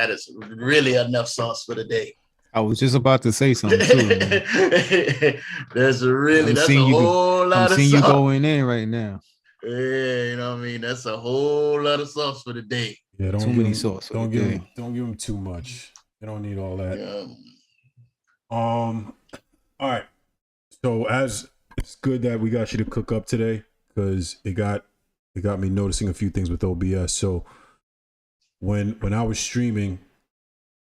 that is really enough sauce for the day. I was just about to say something too. That's a whole lot I'm of seeing sauce. You going in right now. Yeah, you know what I mean? That's a whole lot of sauce for the day. Yeah, too many sauce. Don't give them too much. They don't need all that. Yeah. All right. So as it's good that we got you to cook up today, because it got me noticing a few things with OBS. So when I was streaming,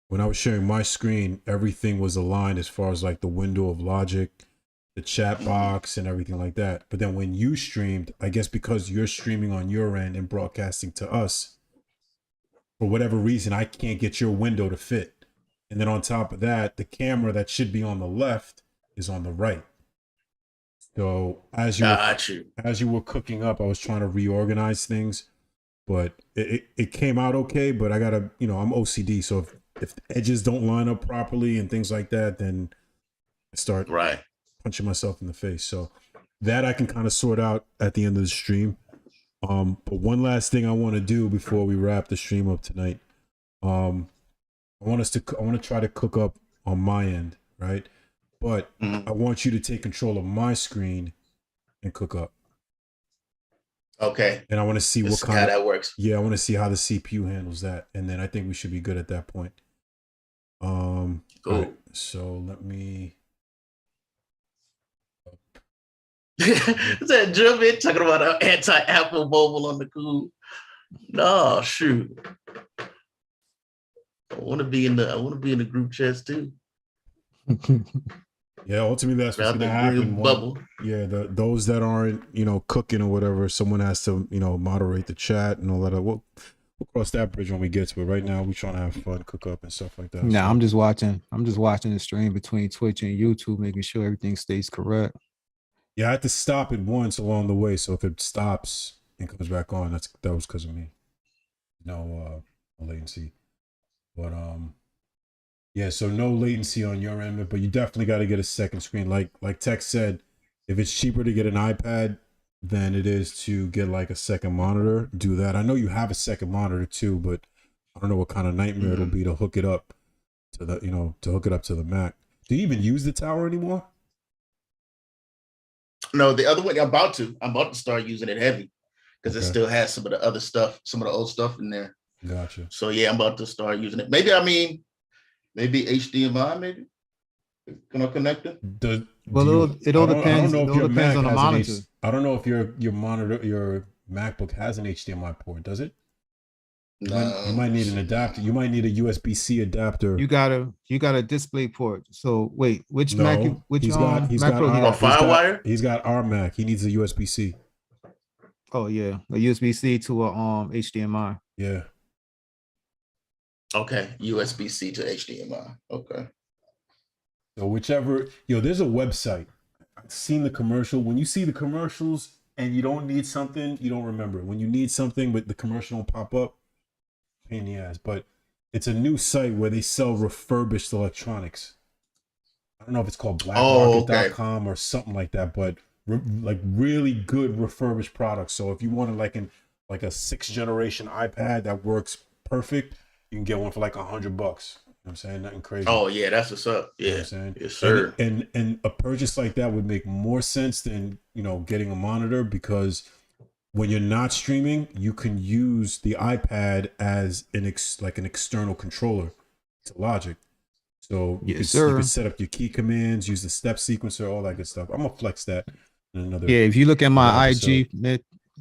when I was sharing my screen, everything was aligned as far as like the window of logic, the chat box, and everything like that. But then when you streamed, I guess because you're streaming on your end and broadcasting to us, for whatever reason, I can't get your window to fit. And then on top of that, the camera that should be on the left is on the right. So as you were cooking up, I was trying to reorganize things, but it came out okay. But I gotta, I'm OCD, so if the edges don't line up properly and things like that, then I start punching myself in the face. So that I can kind of sort out at the end of the stream. But one last thing I want to do before we wrap the stream up tonight, I want to try to cook up on my end, right? But I want you to take control of my screen and cook up. Okay. And I want to see how that works. Yeah, I want to see how the CPU handles that, and then I think we should be good at that point. Cool. Right, so let me. Is that Jimmy talking about an anti-Apple mobile on the cool? No, shoot. I want to be in the group chats too. Yeah, ultimately that's what's gonna happen. Those that aren't, cooking or whatever, someone has to, moderate the chat and all that. We'll cross that bridge when we get to it. Right now, we're trying to have fun, cook up and stuff like that. No, I'm just watching the stream between Twitch and YouTube, making sure everything stays correct. Yeah, I had to stop it once along the way, so if it stops and comes back on, that was because of me. No latency, but yeah, so no latency on your end, but you definitely got to get a second screen. Like Tech said, if it's cheaper to get an iPad than it is to get like a second monitor, do that. I know you have a second monitor too, but I don't know what kind of nightmare it'll be to hook it up to the Mac. Do you even use the tower anymore? No, the other way I'm about to start using it heavy because it still has some of the other stuff, some of the old stuff in there. Gotcha. So yeah, I'm about to start using it. Maybe HDMI, maybe. Can I connect it? It all depends. It all depends on the monitor. I don't know if your monitor, your MacBook has an HDMI port, does it? No. You might need an adapter. You might need a USB-C adapter. You got a display port. So wait, which Mac? He's got FireWire. He's got our Mac. He needs a USB-C. Oh yeah, a USB-C to a HDMI. Yeah. Okay, USB-C to HDMI. Okay. So whichever, there's a website. I've seen the commercial. When you see the commercials and you don't need something, you don't remember it. When you need something, but the commercial don't pop up, pain in the ass. But it's a new site where they sell refurbished electronics. I don't know if it's called blackmarket.com or something like that, but like really good refurbished products. So if you wanted like a 6th generation iPad that works perfect, you can get one for like $100. You know what I'm saying? Nothing crazy. Oh yeah, that's what's up. Yeah. You know what I'm saying? Yes, sir. And a purchase like that would make more sense than, getting a monitor, because when you're not streaming, you can use the iPad as an external controller to Logic. So you can set up your key commands, use the step sequencer, all that good stuff. I'm gonna flex that in another. Yeah, if you look at my IG,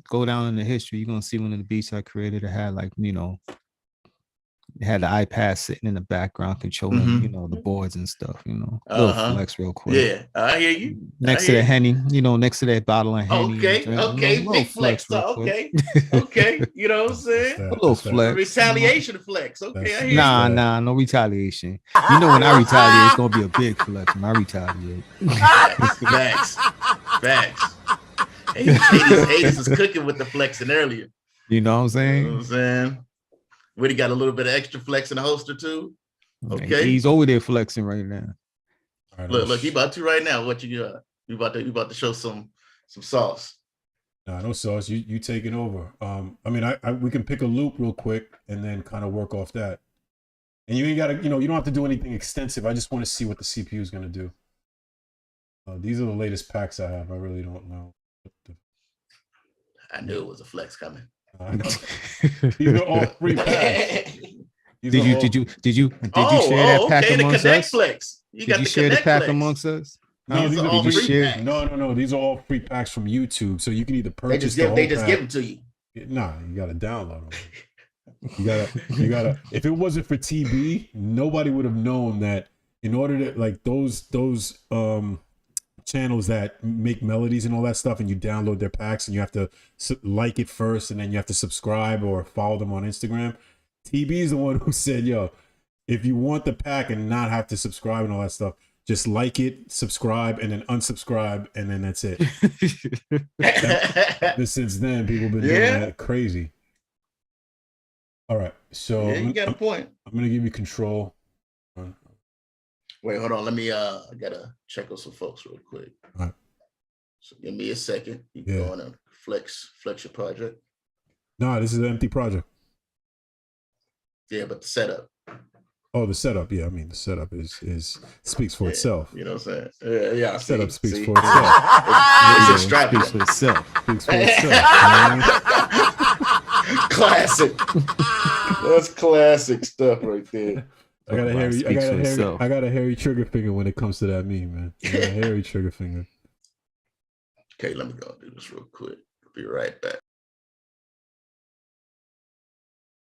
go down in the history, you're gonna see one of the beats I created. It had it had the iPad sitting in the background controlling, the boards and stuff, little flex real quick. Yeah, I hear you. Next to the Henny, next to that bottle of Henny. Okay, big flex. Okay. You know what I'm saying? A little flex. Retaliation flex. Okay, I hear you. Nah, no retaliation. When I retaliate, it's gonna be a big flex when I retaliate. Facts. Haters is cooking with the flexing earlier. You know what I'm saying? You know what I'm saying? Woody got a little bit of extra flex in the holster too. Okay, he's over there flexing right now. Right, look, he about to right now. What you got? You about to show some sauce. No sauce. You taking over. I mean, we can pick a loop real quick and then kind of work off that. And you ain't gotta, you don't have to do anything extensive. I just want to see what the CPU is gonna do. These are the latest packs I have. I really don't know. I knew it was a flex coming. These are all free packs. Did you share that pack amongst us? Flex. Did you share the pack amongst us? No, these are all free packs. No. These are all free packs from YouTube. So you can either purchase they just give them to you. Nah, you gotta download them. You gotta. If it wasn't for TB, nobody would have known that. In order to like those channels that make melodies and all that stuff, and you download their packs, and you have to like it first, and then you have to subscribe or follow them on Instagram. TB is the one who said, "Yo, if you want the pack and not have to subscribe and all that stuff, just like it, subscribe, and then unsubscribe, and then that's it." Since then, people have been doing that crazy. All right, so you got a point. I'm gonna give you control. Wait, hold on. Let me. I gotta check with some folks real quick. All right. So give me a second. You can go on and flex your project. No, this is an empty project. Yeah, but the setup. Oh, the setup. Yeah, I mean the setup is speaks for itself. You know what I'm saying? Yeah. Setup speaks for itself. Speaks for itself. Speaks for itself. Classic. That's classic stuff right there. I got a hairy trigger finger when it comes to that meme, man. I got a hairy trigger finger. Okay, let me go do this real quick. Be right back.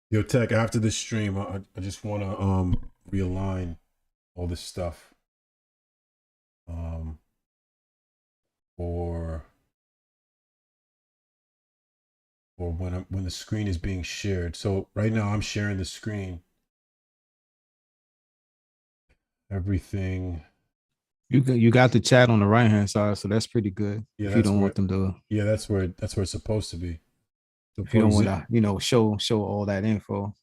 Yo, Tech, after this stream, I just want to realign all this stuff for when the screen is being shared. So right now I'm sharing the screen. Everything. You got the chat on the right hand side, so that's pretty good. Yeah, if you don't want them to. Yeah, that's where it's supposed to be. So if you don't want to, show all that info.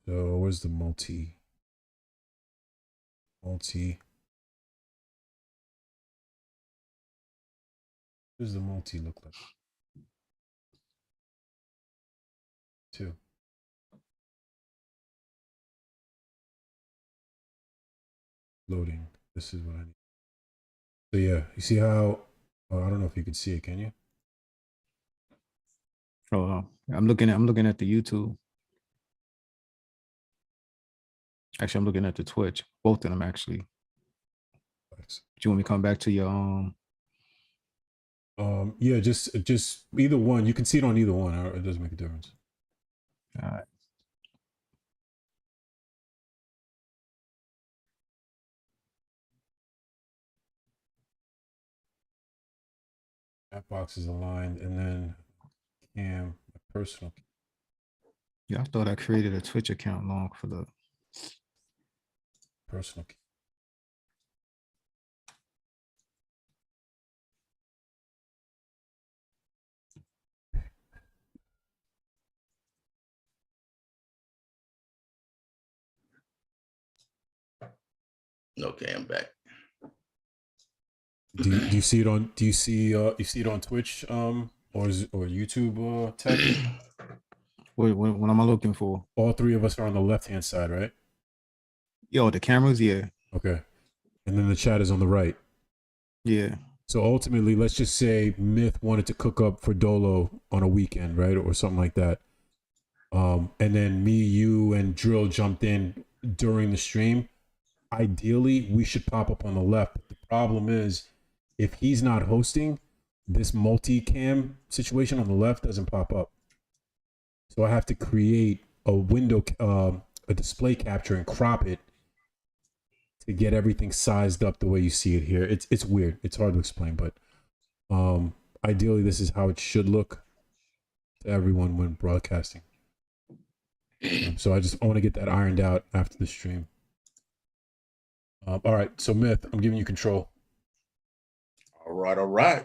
So where's the multi? What does the multi look like? 2. Loading. This is what I need. So yeah, you see how? I don't know if you can see it. Can you? Oh, I'm looking at the YouTube. Actually, I'm looking at the Twitch. Both of them actually. Thanks. Do you want me to come back to your yeah, just either one. You can see it on either one. It doesn't make a difference. All right. That box is aligned, and then Cam, my personal. Yeah, I thought I created a Twitch account long for the personal. Okay, I'm back. Do you see it on? Do you see it on Twitch or YouTube? Tech? What am I looking for? All three of us are on the left hand side, right? Yo, the cameras, yeah. Okay, and then the chat is on the right. Yeah. So ultimately, let's just say Myth wanted to cook up for Dolo on a weekend, right, or something like that. And then me, you, and Drill jumped in during the stream. Ideally, we should pop up on the left. But the problem is, if he's not hosting, this multi-cam situation on the left doesn't pop up. So I have to create a window, a display capture, and crop it to get everything sized up the way you see it here. It's weird. It's hard to explain, but ideally, this is how it should look to everyone when broadcasting. So I want to get that ironed out after the stream. All right, so Myth, I'm giving you control. All right. All right,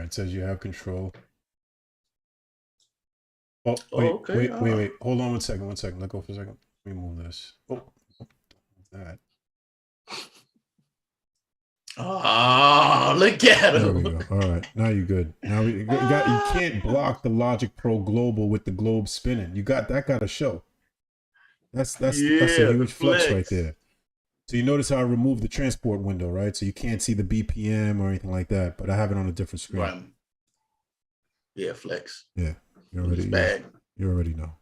it says you have control. Oh, wait, okay. Wait. Hold on one second. Let go for a second. Let me move this. Oh, that. Oh, look at There him. we go. All right, now you're good. Now you can't block the Logic Pro Global with the globe spinning. You got that. Got to show. That's a huge flex right there. So you notice how I removed the transport window, right? So you can't see the BPM or anything like that. But I have it on a different screen. Right. Yeah, flex. Yeah, you already. Bad. You already know.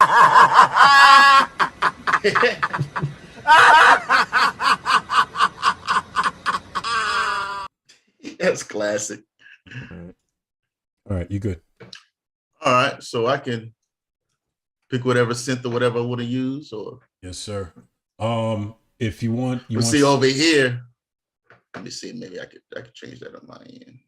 That's classic. All right, you good. All right, so I can pick whatever synth or whatever I want to use, or yes, sir. If you want, see over here. Let me see. Maybe I could change that on my end.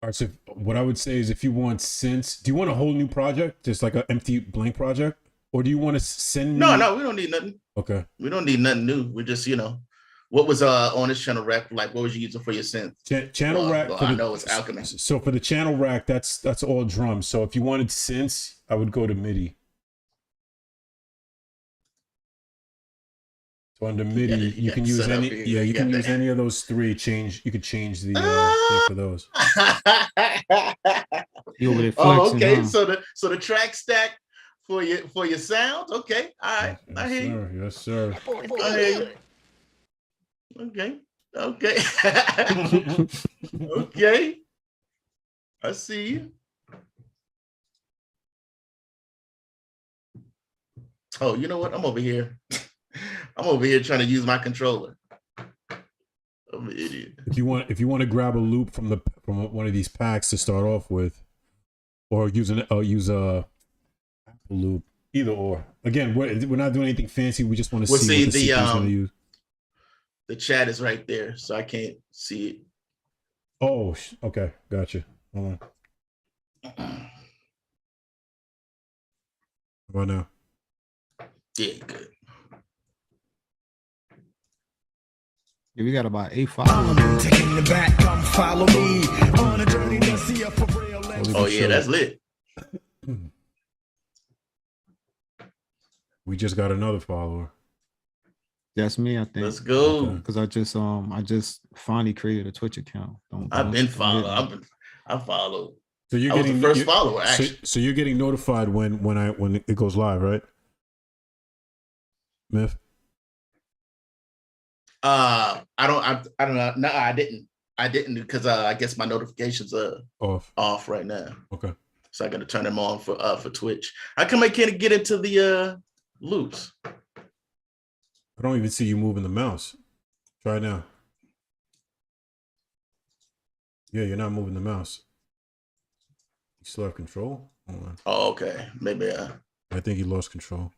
All right. So what I would say is, if you want synths, do you want a whole new project, just like an empty blank project, or do you want to send me? No, we don't need nothing. Okay. We don't need nothing new. We just, what was on this channel rack, like what was you using for your synth? Channel rack. I know it's Alchemist. So for the channel rack, that's all drums. So if you wanted synths, I would go to MIDI. So under MIDI, you can use any. Yeah, you can use any of those three. You could change the thing for those. Okay. Huh? So the track stack for your sounds. Okay. All right. Yes, I hear you. Yes, sir. I hear you. Okay. Okay. I see you. Oh, you know what? I'm over here. I'm over here trying to use my controller. I'm an idiot. If you want to grab a loop from one of these packs to start off with, or use a loop, either or. Again, we're not doing anything fancy. We just want to see what the CPU's going to use. The chat is right there, so I can't see it. Oh, okay, gotcha. Hold on. How about now? Yeah, good. Yeah, we got about 8 followers. Taking the back, come follow me on a journey to see a for real. Oh yeah, that's lit. We just got another follower. That's me, I think. Let's go. Because I just finally created a Twitch account. I've been followed. I followed. So you're getting the first follower. Actually, so you're getting notified when it goes live, right? Myth. I don't know. No, I didn't because I guess my notifications are off right now. Okay. So I got to turn them on for Twitch. How come I can't get into the loops? I don't even see you moving the mouse. Try now. Yeah, you're not moving the mouse. You still have control? Hold on. Oh, okay. Maybe I think you lost control.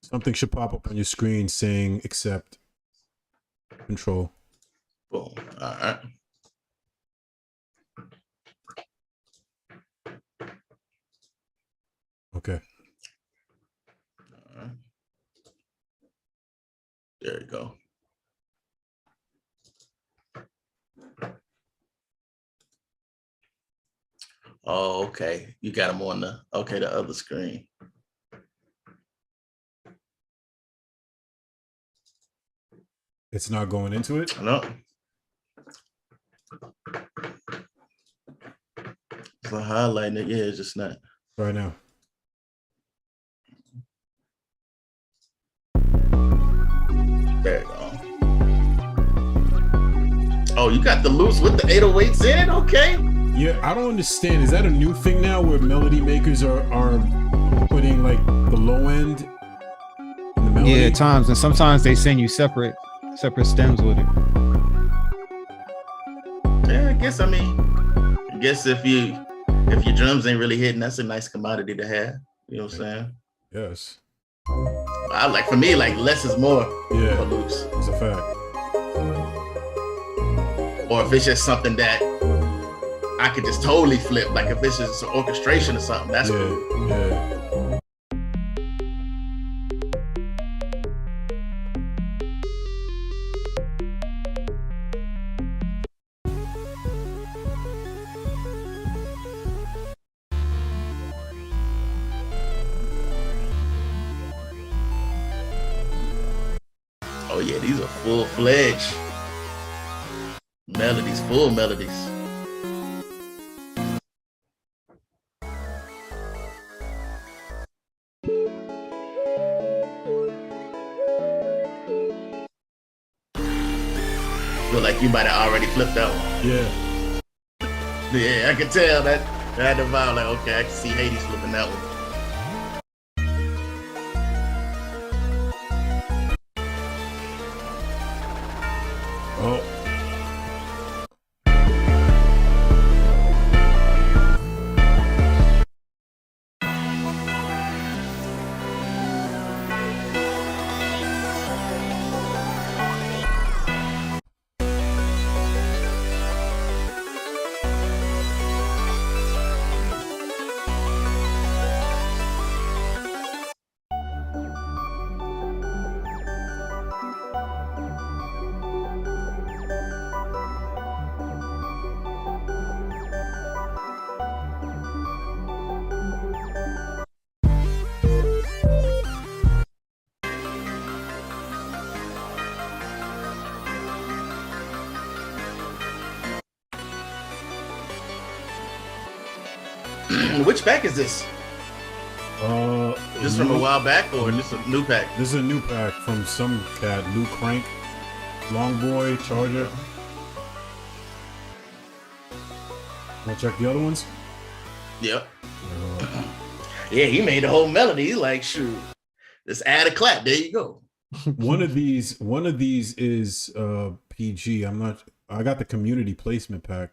Something should pop up on your screen saying accept control. Boom. All right. Okay. All right. There you go. Oh, okay. You got them on the other screen. It's not going into it? No. It's not highlighting it. Yeah, it's just not. Right now. There you go. Oh, you got the loops with the 808s in it? Okay. Yeah, I don't understand. Is that a new thing now where melody makers are putting like the low end in the melody? Yeah, at times, and sometimes they send you separate stems with it. Yeah, I guess if your drums ain't really hitting, that's a nice commodity to have. You know what I'm saying? Yes. For me, less is more. Yeah. For loops. It's a fact. Or if it's just something that I could just totally flip, like if it's just an orchestration or something, that's cool. Yeah. Oh yeah, these are full-fledged melodies, full melodies. Feel like you might have already flipped that one. Yeah. Yeah, I can tell that. I had the vibe like, okay, I can see Hades flipping that one. Oh. Which pack is this? This from a while back or just a new pack? This is a new pack from some cat, Lou Crank, Long Boy, Charger. Wanna check the other ones? Yep. Yeah, he made the whole melody. He's like, shoot, just add a clap. There you go. One of these is PG. I got the community placement pack.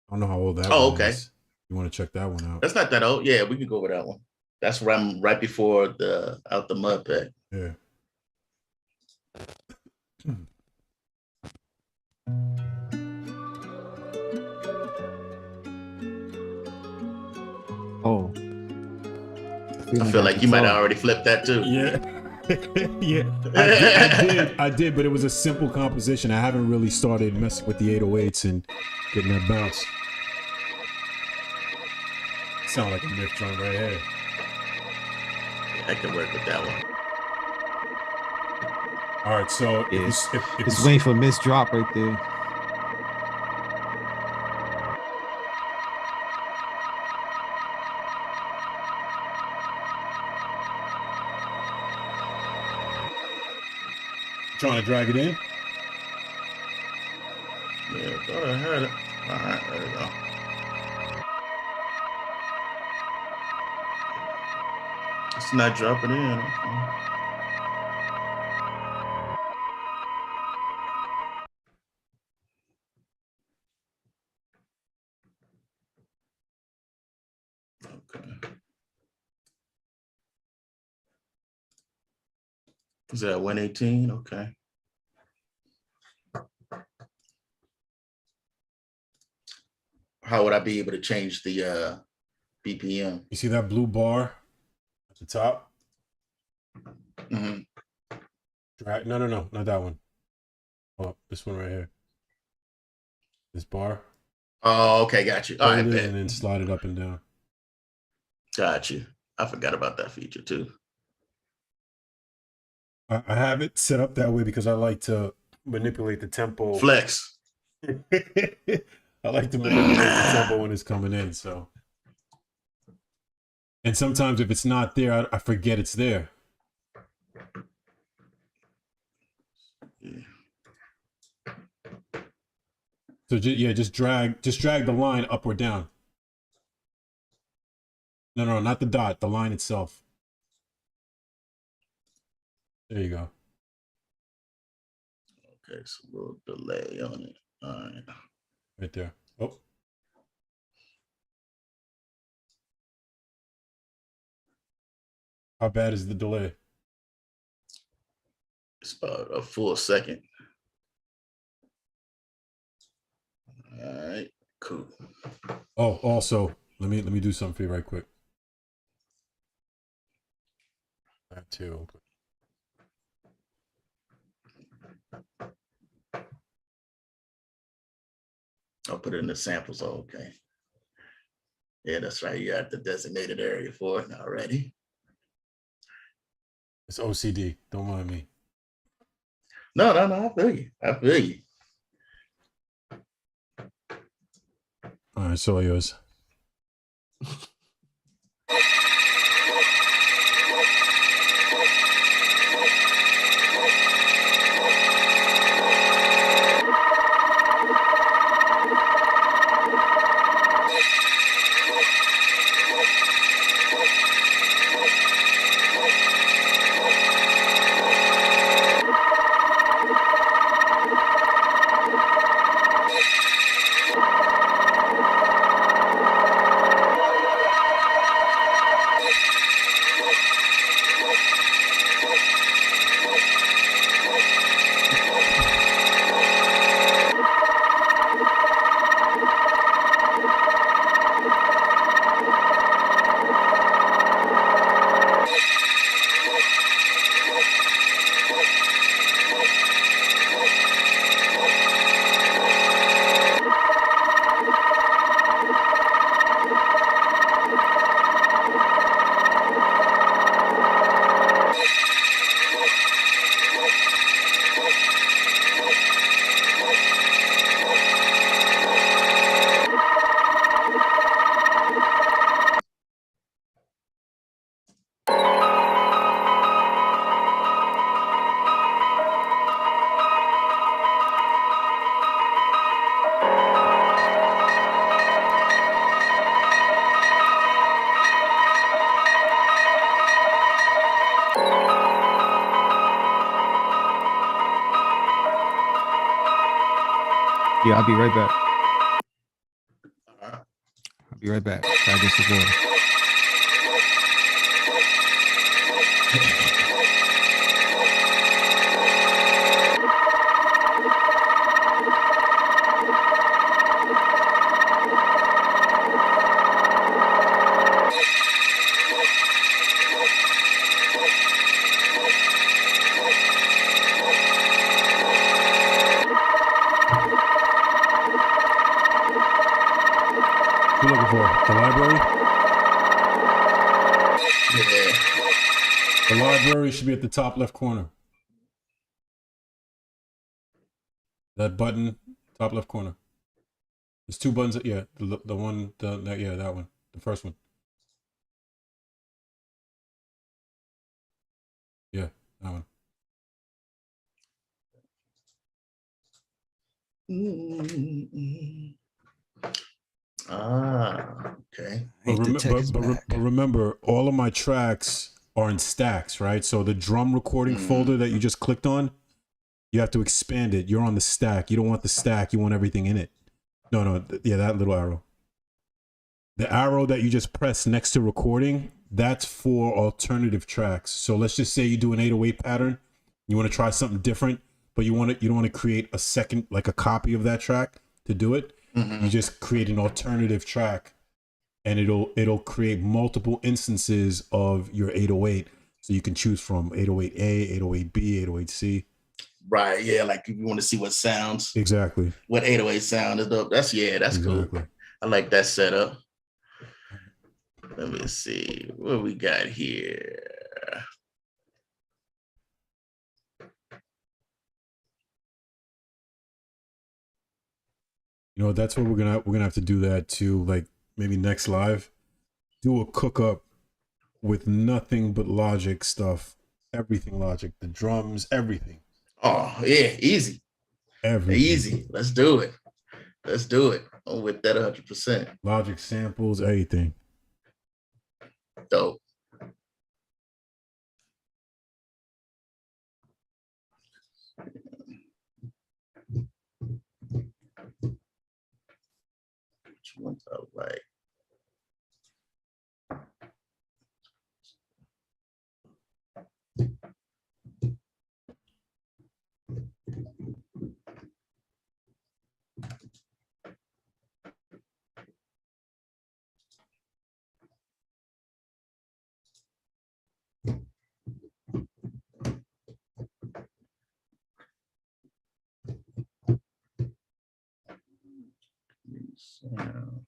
I don't know how old that one okay. is. You want to check that one out? That's not that old. Yeah, we can go over that one. That's right before the Out the Mud pack. Yeah. Oh. I feel like you might have already flipped that too. Yeah. Yeah. I did, but it was a simple composition. I haven't really started messing with the 808s and getting that bounce. Sound like a Myth drum right here. Yeah, I can work with that one. All right, so Yeah. if It's waiting for Miss Drop right there. trying to drag it in. Yeah, thought I heard it. All right, there we go. It's not dropping in. Okay. Is that 118? Okay. How would I be able to change the BPM? You see that blue bar at the top? Mm-hmm. Drag. No, not that one. Oh, this one right here. This bar. Oh, okay, got you. All right, Hold it bet. and then slide it up and down. Got you. I forgot about that feature too. I have it set up that way because I like to manipulate the tempo. Flex. I like to manipulate the tempo when it's coming in. So, and sometimes if it's not there, I forget it's there. Yeah. So just drag the line up or down. No, not the dot, the line itself. There you go. Okay, so a little delay on it. All right. Right there. Oh. How bad is the delay? It's about a full second. All right, cool. Oh, also, let me do something for you right quick. That too. I'll put it in the samples. Oh, okay. Yeah, that's right. You're at the designated area for it already. It's OCD. Don't mind me. No, I feel you. I feel you. All right, so yours. Yeah, I'll be right back. Uh-huh. I'll be right back. I get some water. What you looking for? The library? Yeah. The library should be at the top left corner. That button, top left corner. There's two buttons. Yeah, the one, yeah, that one. The first one. Yeah, that one. Okay. But remember, all of my tracks are in stacks, right? So the drum recording folder that you just clicked on, you have to expand it. You're on the stack. You don't want the stack. You want everything in it. No. Yeah, that little arrow. The arrow that you just press next to recording, that's for alternative tracks. So let's just say you do an 808 pattern. You want to try something different, but you don't want to create a second, like a copy of that track to do it. You just create an alternative track, and it'll create multiple instances of your 808. So you can choose from 808A, 808B, 808C. Right. Yeah. Like if you want to see what sounds. Exactly. What 808 sound is up. That's Exactly. cool. I like that setup. Let me see what we got here. You know, that's what we're gonna have to do that too. Like maybe next live, do a cook up with nothing but Logic stuff, everything Logic, the drums, everything. Oh yeah, easy. Everything. Easy. Let's do it. I'm with that 100%. Logic samples, everything. Dope. Which one's I like? Sound.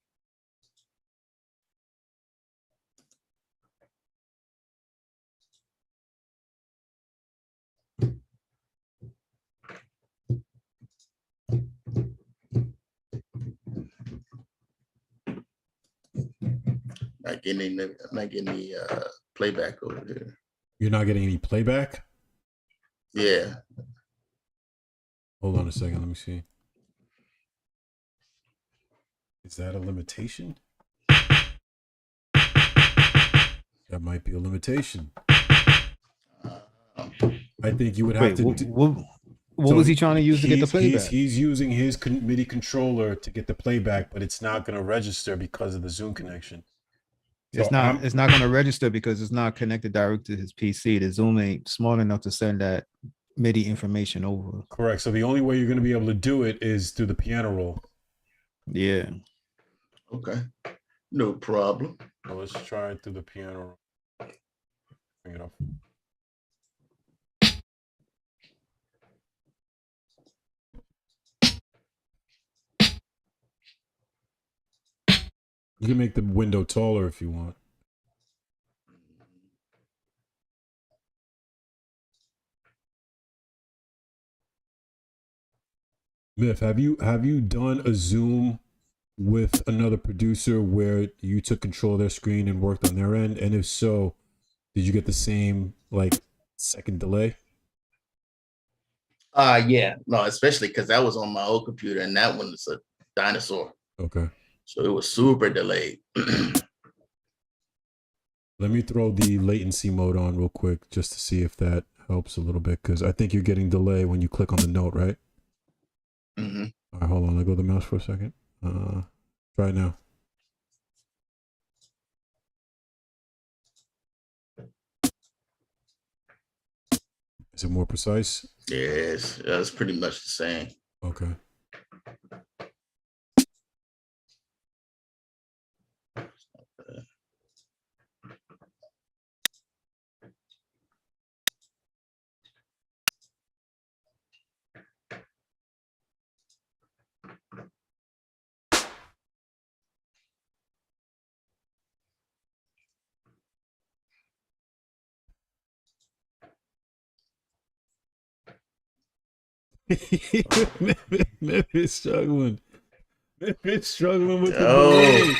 getting any playback over there. You're not getting any playback? Yeah. Hold on a second. Let me see. Is that a limitation? That might be a limitation. I think you would have to. What was he trying to use to get the playback? He's using his MIDI controller to get the playback, but it's not going to register because of the Zoom connection. So it's not going to register because it's not connected directly to his PC. The Zoom ain't smart enough to send that MIDI information over. Correct. So the only way you're going to be able to do it is through the piano roll. Yeah. Okay. No problem. So let's try it through the piano roll. Bring it up. You can make the window taller if you want. Myth, have you done a Zoom with another producer where you took control of their screen and worked on their end? And if so, did you get the same like second delay? Yeah, no, especially because that was on my old computer and that one is a dinosaur. Okay. So it was super delayed. Let me throw the latency mode on real quick just to see if that helps a little bit, because I think you're getting delay when you click on the note, right? Mm-hmm. All right, hold on. Let go of the mouse for a second. Try it now. Is it more precise? Yes, that's pretty much the same. Okay. Myth is struggling. Myth is struggling with the delay.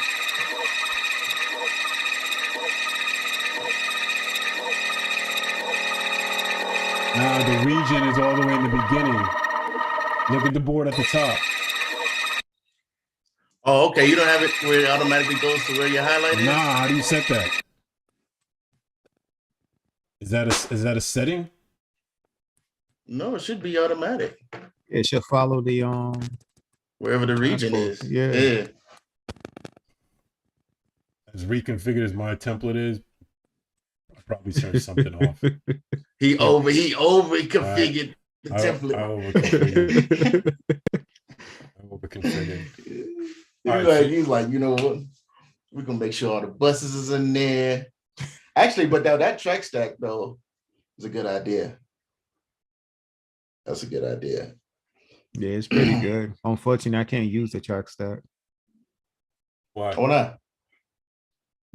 Nah, the region is all the way in the beginning. Look at the board at the top. Oh, okay. You don't have it where it automatically goes to where your highlight is? Nah, how do you set that? Is that a setting? No, it should be automatic. It should follow the wherever the region is. Yeah. As reconfigured as my template is, I probably turned something off. He over configured the template. I over configured. He's like, you know what? We're gonna make sure all the buses is in there. Actually, but that track stack though is a good idea. That's a good idea. Yeah, it's pretty good. Unfortunately, I can't use the track stack. Why? Why not?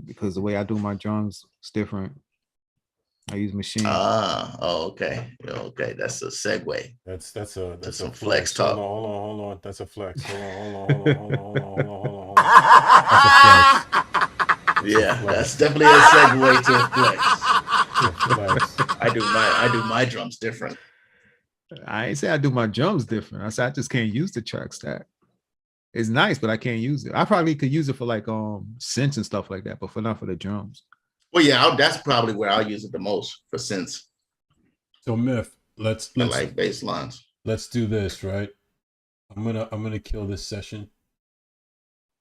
Because the way I do my drums is different. I use machine. Okay. Okay, that's a segue. That's a some flex talk. Hold on. That's a flex. Hold on. That's a flex. Yeah, that's definitely a segue to a flex. I do my drums different. I ain't say I do my drums different. I said I just can't use the track stack. It's nice, but I can't use it. I probably could use it for like synths and stuff like that, but not for the drums. Well, yeah, that's probably where I'll use it the most for synths. So Myth, let's like bass lines. Let's do this, right? I'm gonna kill this session,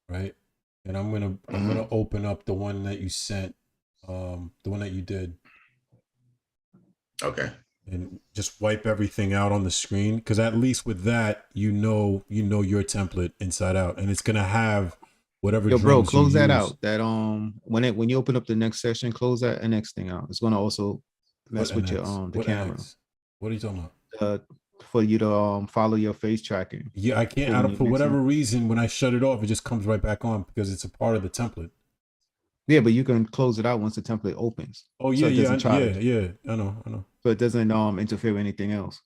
right? And I'm gonna open up the one that you sent, the one that you did. Okay. And just wipe everything out on the screen, because at least with that, you know your template inside out, and it's gonna have whatever. Yo, bro, close that out. That when you open up the next session, close that NX thing out. It's gonna also mess with your the camera. NX? What are you talking about? For you to follow your face tracking. Yeah, I can't. For whatever reason, when I shut it off, it just comes right back on because it's a part of the template. Yeah, but you can close it out once the template opens. Oh yeah, yeah. I know. So it doesn't interfere with anything else.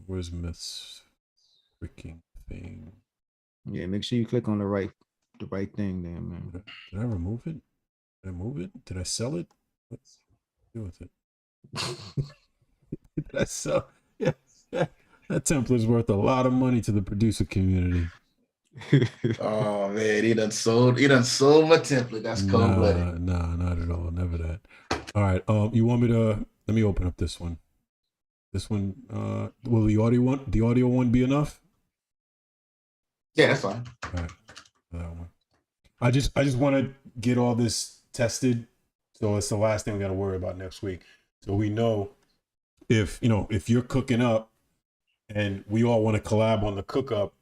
Where's Myth's freaking thing? Yeah, make sure you click on the right thing there, man. Did I remove it? Did I move it? Did I sell it? Let's do with it. Did I sell? Yeah, that template is worth a lot of money to the producer community. Oh man, he done sold my template. That's cold blooded. Nah, not at all. Never that. All right. You want me to? Let me open up this one. This one. Will the audio one be enough? Yeah, that's fine. All right. That one. I just want to get all this tested, so it's the last thing we got to worry about next week. So we know if you're cooking up, and we all want to collab on the cook up,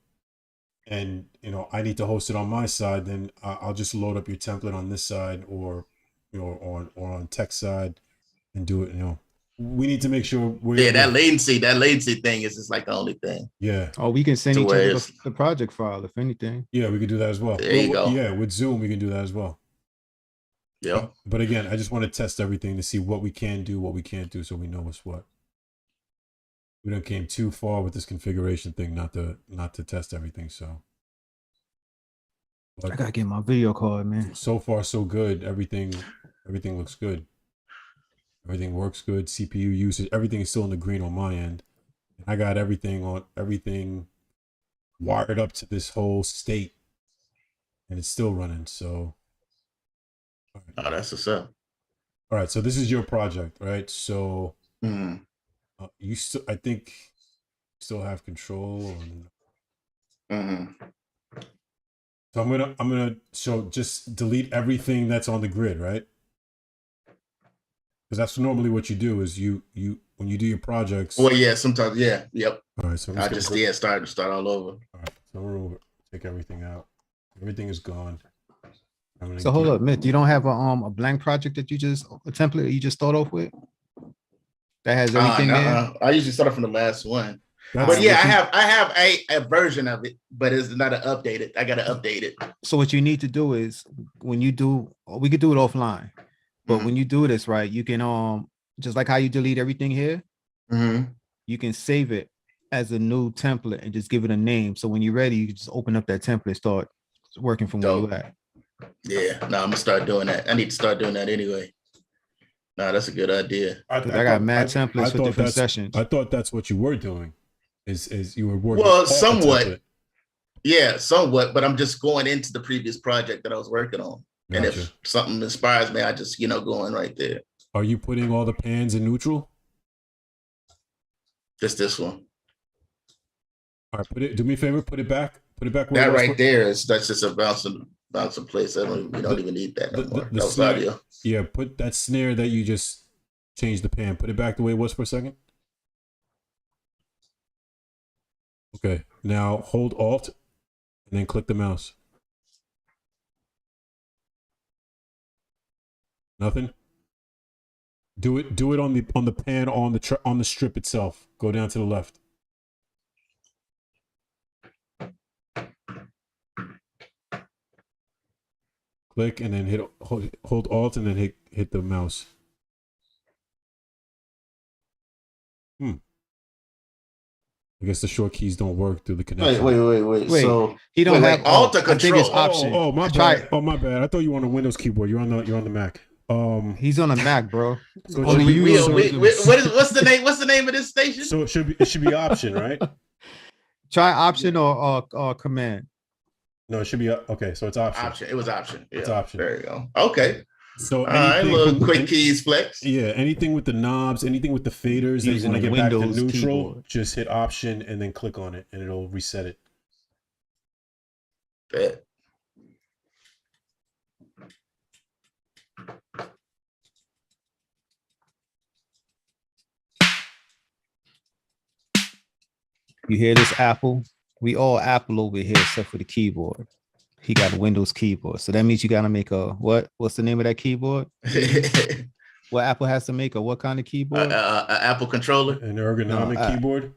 and I need to host it on my side, then I'll just load up your template on this side, or on tech side, and do it. We need to make sure that latency thing is just like the only thing. Yeah. Oh, we can send each other the project file if anything. Yeah, we could do that as well. There you go. Yeah, with Zoom we can do that as well. Yeah. But again, I just want to test everything to see what we can do, what we can't do, so we know what's what. We done came too far with this configuration thing not to test everything. So I gotta get my video card, man. So far, so good. Everything looks good. Everything works good. CPU usage, everything is still in the green on my end. I got everything wired up to this whole state, and it's still running. So, oh, that's what's up. All right, so this is your project, right? So, you still, I think, still have control. So I'm gonna just delete everything that's on the grid, right? Because that's normally what you do is you when you do your projects. Well, yeah, sometimes, yeah, yep. All right, so I just start all over. All right, so we'll take everything out. Everything is gone. So hold up, Mitt. You don't have a blank project a template that you just start off with that has everything there? I usually start off from the last one. But yeah, I have a version of it, but it's not updated. I gotta update it. So what you need to do is when you do, we could do it offline. But when you do this, right, you can just like how you delete everything here, you can save it as a new template and just give it a name. So when you're ready, you can just open up that template, start working from where you're at. Yeah, no, I'm gonna start doing that. I need to start doing that anyway. No, that's a good idea. I got mad templates for different sessions. I thought that's what you were doing. Is you were working? Well, somewhat. Yeah, somewhat. But I'm just going into the previous project that I was working on. Gotcha. And if something inspires me, I just, go in right there. Are you putting all the pans in neutral? Just this one. All right, do me a favor, put it back. Put it back. Where that right there that's just a bouncing place. We don't even need that no more. That was audio. Yeah, put that snare that you just changed the pan. Put it back the way it was for a second. Okay, now hold Alt and then click the mouse. Nothing. Do it on the pan on the strip itself. Go down to the left. Click and then hold Alt and then hit the mouse. I guess the short keys don't work through the connection. Wait. So he don't have Alt or Control. I think it's option. Oh, my bad. Oh, my bad. I thought you were on a Windows keyboard. You're on the Mac. He's on a Mac, bro. So what's the name? What's the name of this station? So it should be option, right? Try option or command. No, it should be okay. So it's option. Option. It was option. Yeah, it's option. There you go. Okay. So little quick keys flex. Yeah, anything with the knobs, anything with the faders that you want to get Windows back to neutral, keyboard. Just hit option and then click on it, and it'll reset it. Bet. You hear this, Apple? We all Apple over here except for the keyboard. He got a Windows keyboard. So that means you got to make a what's the name of that keyboard? What Apple has to make, or what kind of keyboard? An Apple controller. An ergonomic keyboard.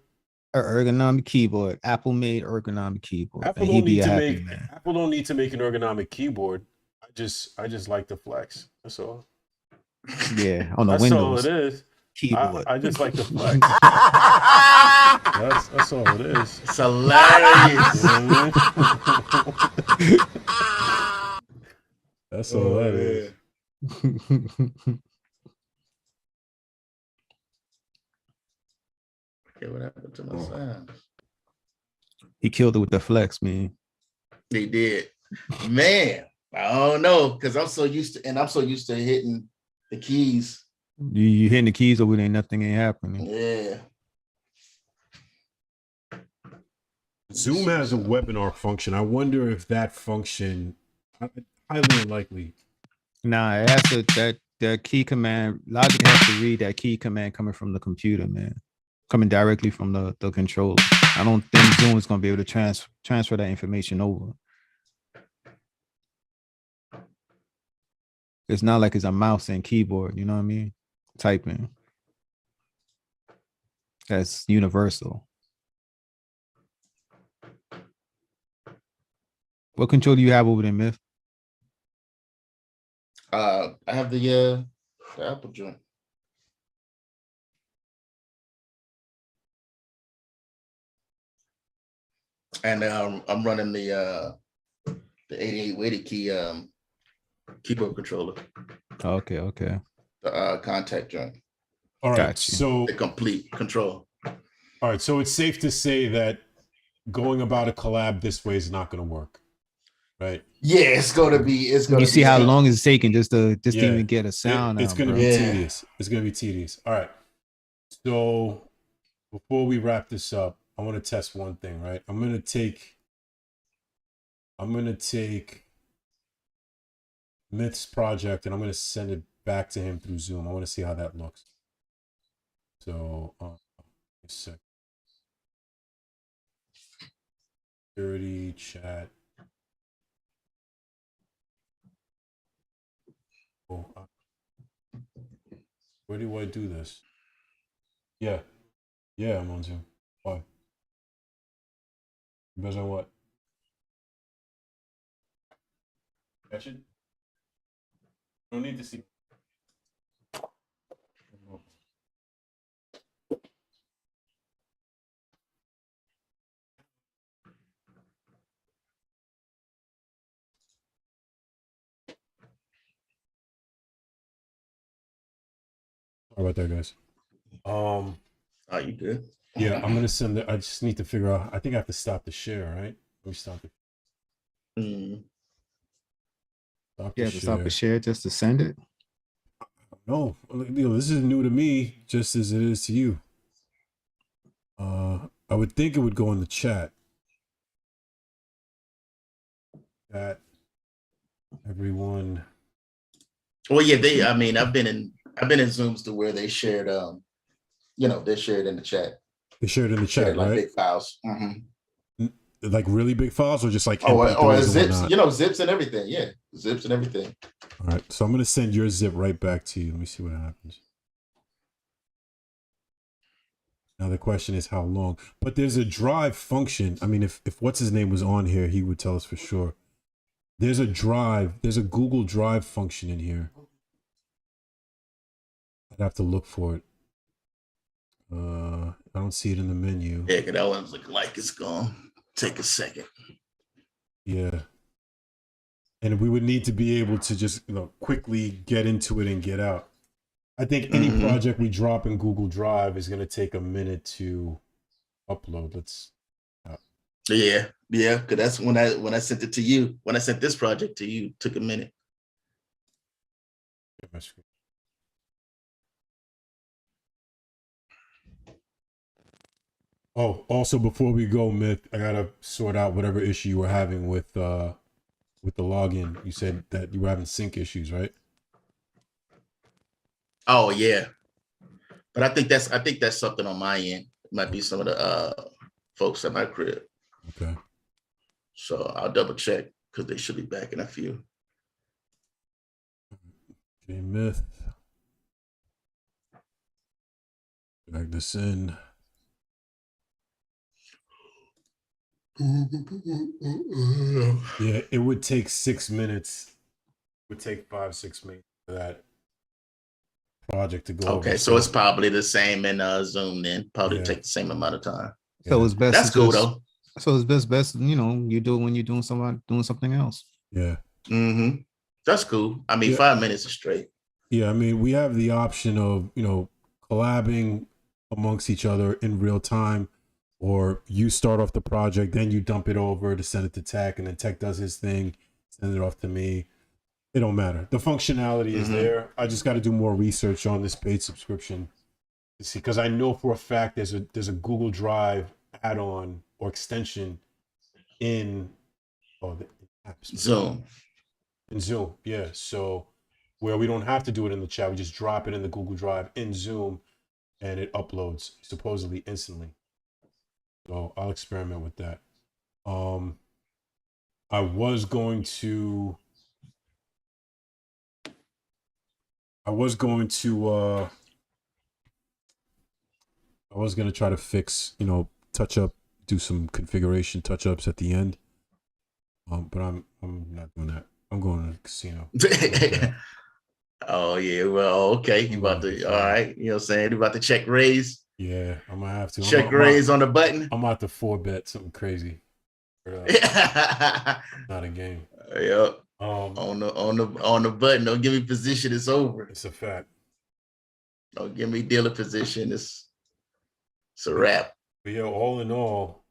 An ergonomic keyboard. Apple made ergonomic keyboard. Apple don't need to make an ergonomic keyboard. I just like the flex. That's all. Yeah, on the That's Windows. That's all it is. Keyboard. I just like the flex. That's all it is. It's hilarious. That's all that is. Okay, what happened to my sound? He killed it with the flex, man. They did. Man, I don't know, because I'm so used to hitting the keys. You hitting the keys over there, nothing ain't happening. Yeah. Zoom has a webinar function. I wonder if that function, highly unlikely. Nah, it has to, that key command, Logic has to read that key command coming from the computer, man. Coming directly from the controller. I don't think Zoom is gonna be able to transfer that information over. It's not like it's a mouse and keyboard, you know what I mean? Typing. That's universal. What control do you have over there, Myth? I have the Apple joint. And I'm running the 88 weighted key keyboard controller. Okay, okay. The contact joint. All right, Gotcha. so The complete control. all right, so it's safe to say that going about a collab this way is not going to work, right? Yeah, it's gonna be. You see how long it's taking just to Yeah. even get a sound It's out, going to bro. be Yeah. tedious. It's going to be tedious. All right. So before we wrap this up, I want to test one thing, right? I'm going to take Myth's project and I'm going to send it back to him through Zoom. I want to see how that looks. So, a sec. Security chat. Oh, where do I do this? Yeah, I'm on Zoom. Why? Because on what? Catch it? No need to see. Sorry about that, guys. Oh, you good? Yeah, I'm gonna send it. I just need to figure out. I think I have to stop the share, right? Let me stop it. Stop the Yeah, to stop the share just to send it. No, this is new to me, just as it is to you. I would think it would go in the chat. That everyone. Well, yeah, I've been in Zooms to where they shared they shared in the chat. They shared in the chat, like right? big files. Like really big files, or just like or zips, zips and everything. Yeah, zips and everything. All right, so I'm gonna send your zip right back to you. Let me see what happens. Now the question is how long, but there's a drive function. I mean, if what's his name was on here, he would tell us for sure. There's a Google Drive function in here. I'd have to look for it. I don't see it in the menu. Yeah, that one's looking like it's gonna take a second. Yeah. And we would need to be able to just quickly get into it and get out. I think any project we drop in Google Drive is going to take a minute to upload. Yeah, because that's when I sent it to you. When I sent this project to you, it took a minute. Oh, also before we go, Myth, I gotta sort out whatever issue you were having with the login. You said that you were having sync issues, right? Oh yeah, but I think that's something on my end. It might be some of the folks at my crib. Okay. So I'll double check because they should be back in a few. Okay, Myth. Drag this in. Yeah, it would take 6 minutes. It would take 5-6 minutes for that project to go over. Okay, so it's probably the same in Zoom then. Probably take the same amount of time. So it's best. That's cool though. So it's best, you do it when you're doing something else. Yeah. That's cool. I mean, 5 minutes is straight. Yeah, I mean, we have the option of, collabing amongst each other in real time, or you start off the project, then you dump it over to send it to Tech, and then Tech does his thing, send it off to me. It don't matter. The functionality is there. I just got to do more research on this paid subscription to see, because I know for a fact there's a Google Drive add-on or extension in the apps. Zoom. In Zoom, yeah. So where we don't have to do it in the chat, we just drop it in the Google Drive in Zoom, and it uploads supposedly instantly. So I'll experiment with that. I was going to try to fix, touch up, do some configuration touch ups at the end. But I'm not doing that. I'm going to the casino. Oh yeah, well, okay. You about to, all right, you know what I'm saying? You about to check raise? Yeah, I'm gonna have to. Check raise on the button. I'm about to 4-bet something crazy. Not a game. Yep. On the button. Don't give me position, it's over. It's a fact. Don't give me dealer position. It's a wrap. But yeah, all in all,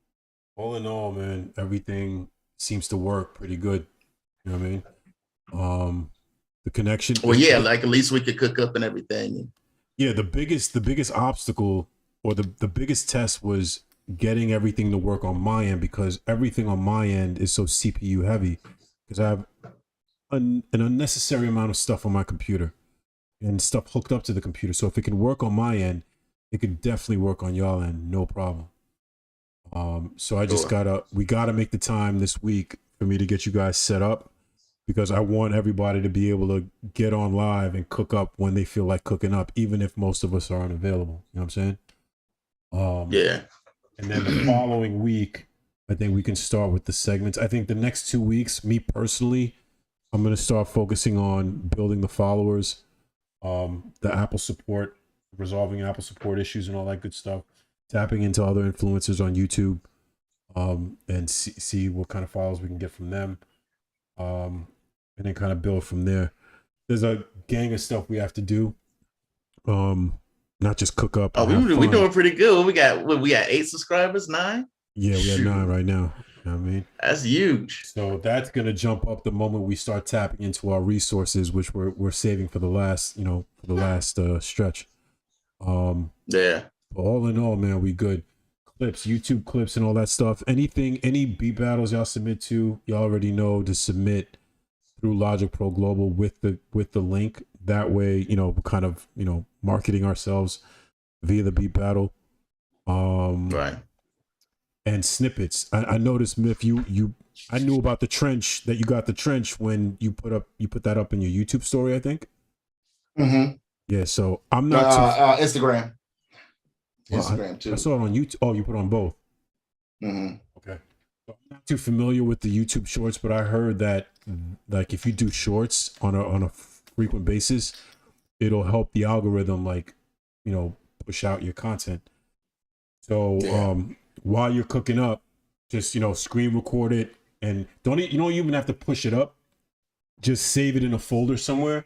man, everything seems to work pretty good. You know what I mean? The connection. Well, yeah, like at least we could cook up and everything. Yeah, the biggest obstacle or the biggest test was getting everything to work on my end, because everything on my end is so CPU heavy, because I have an unnecessary amount of stuff on my computer and stuff hooked up to the computer. So if it can work on my end, it could definitely work on y'all end, no problem. So I just we gotta make the time this week for me to get you guys set up, because I want everybody to be able to get on live and cook up when they feel like cooking up, even if most of us are unavailable. You know what I'm saying? Yeah. And then the following week, I think we can start with the segments. I think the next 2 weeks, me personally, I'm going to start focusing on building the followers, the Apple support, resolving Apple support issues and all that good stuff, tapping into other influencers on YouTube, and see what kind of followers we can get from them. And then kind of build from there. There's a gang of stuff we have to do. Not just cook up. Oh, we doing pretty good. We got 8 subscribers, 9? Yeah, we have 9 right now. You know what I mean? That's huge. So that's gonna jump up the moment we start tapping into our resources, which we're saving for the last, stretch. Yeah. But all in all, man, we good. Clips, YouTube clips and all that stuff. Any beat battles y'all submit to, y'all already know to submit through Logic Pro Global with the link. That way, we're kind of, marketing ourselves via the beat battle. Right. And snippets. I noticed, Miff, I knew about the trench, that you got the trench when you put that up in your YouTube story, I think. Mm-hmm. Yeah, so I'm not Instagram. Well, Instagram too. I saw it on YouTube. Oh, you put it on both. Mm-hmm. Okay. So I'm not too familiar with the YouTube shorts, but I heard that like if you do shorts on a frequent basis, it'll help the algorithm push out your content. So while you're cooking up, just screen record it, and don't even have to push it up. Just save it in a folder somewhere,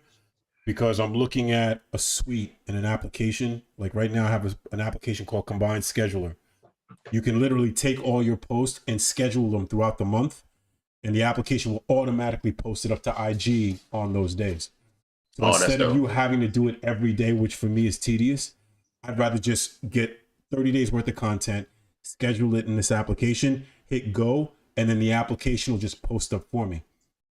because I'm looking at a suite in an application. Like right now I have an application called Combined Scheduler. You can literally take all your posts and schedule them throughout the month, and the application will automatically post it up to IG on those days. So instead of you having to do it every day, which for me is tedious, I'd rather just get 30 days worth of content, schedule it in this application, hit go, and then the application will just post up for me.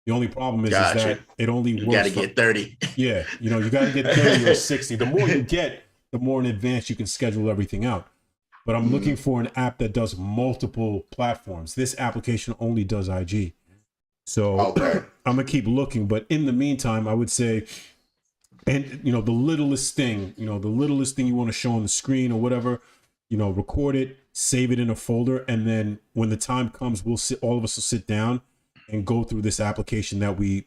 The only problem is that it only works. You got to get 30. Yeah, you got to get 30 or 60. The more you get, the more in advance you can schedule everything out. But I'm looking for an app that does multiple platforms. This application only does IG. So I'm going to keep looking. But in the meantime, I would say, and the littlest thing you want to show on the screen or whatever, record it, save it in a folder, and then when the time comes, all of us will sit down and go through this application that we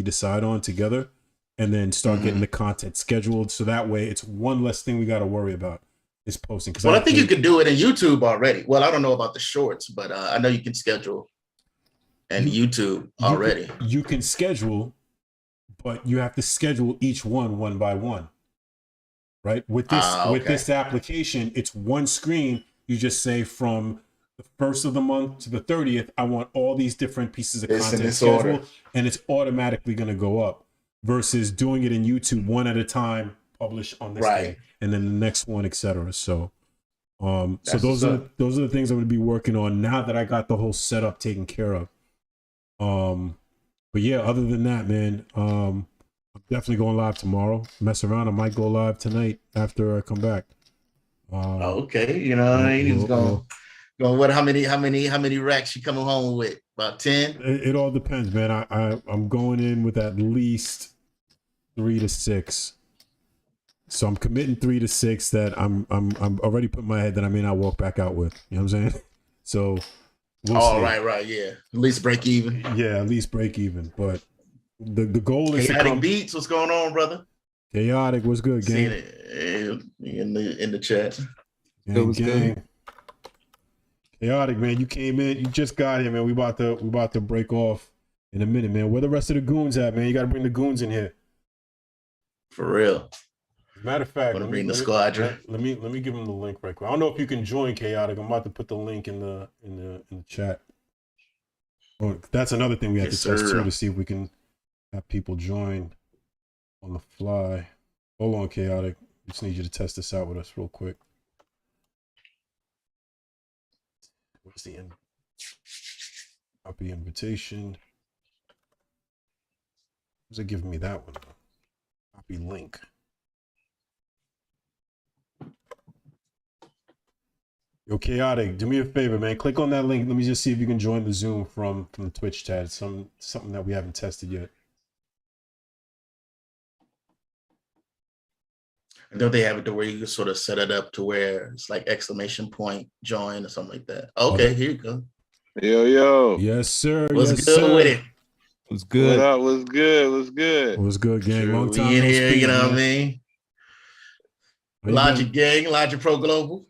decide on together, and then start getting the content scheduled. So that way it's one less thing we got to worry about is posting. Well, I think you can do it in YouTube already. Well, I don't know about the shorts, but I know you can schedule and YouTube already. You can schedule, but you have to schedule each one by one. Right? With this application, it's one screen. You just say from the 1st of the month to the 30th, I want all these different pieces of content scheduled, and it's automatically going to go up. Versus doing it in YouTube one at a time, publish on this day, and then the next one, etc. So, so those are the things I'm going to be working on now that I got the whole setup taken care of. But yeah, other than that, man, I'm definitely going live tomorrow. Mess around, I might go live tonight after I come back. Okay, you know, he's going. What? How many racks you coming home with? About 10? It all depends, man. I'm going in with at least 3 to 6. So I'm committing 3 to 6 that I'm already putting my head that I may not walk back out with. You know what I'm saying? So we'll see. Right, yeah. At least break even. Yeah, at least break even. But the goal is Chaotic Beats. What's going on, brother? Chaotic. What's good, gang? Seeing it in the chat. Gang. Good. Chaotic, man. You came in. You just got here, man. We about to break off in a minute, man. Where the rest of the goons at, man? You got to bring the goons in here. For real. Matter of fact, let me bring the squadron. Let me give them the link right quick. I don't know if you can join Chaotic. I'm about to put the link in the chat. Oh, that's another thing we have to test too, to see if we can have people join on the fly. Hold on, Chaotic. Just need you to test this out with us real quick. Where's the end? Copy invitation. Who's it giving me that one? Copy link. Yo, Chaotic, do me a favor, man. Click on that link. Let me just see if you can join the Zoom from the Twitch chat. It's something that we haven't tested yet. And don't they have it to where you can sort of set it up to where it's like exclamation point join or something like that? Okay, here you go. Yo. Yes, sir. What's yes, good sir. with it? What's good? What up? What's good? What's good? What's good, gang? Sure, Long time we in no here, speak, you know man. what I mean? How you Logic been? Gang, Logic Pro Global.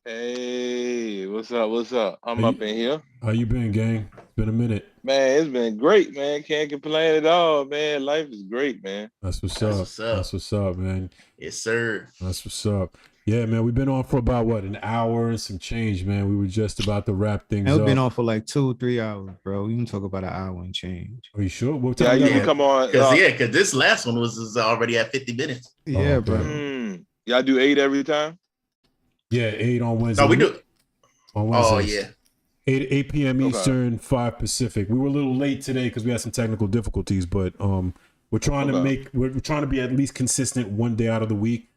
Hey, what's up? What's up? I'm up in here. How you been, gang? It's been a minute. Man, it's been great, man. Can't complain at all, man. Life is great, man. That's what's That's up. what's up. That's what's up, man. Yes, sir. That's what's up. Yeah, man, we've been on for about an hour and some change, man. We were just about to wrap things We've up. been on for like 2-3 hours, bro. You can talk about an hour and change. Are you sure? What Yeah, time you we can got? come on. Because this last one was already at 50 minutes. Yeah, okay. bro. Y'all do 8 every time? Yeah, 8 on Wednesday. No, we do. On Wednesdays. Oh, yeah. 8 p.m. Okay. Eastern, 5 Pacific. We were a little late today because we had some technical difficulties, but we're trying to be at least consistent one day out of the week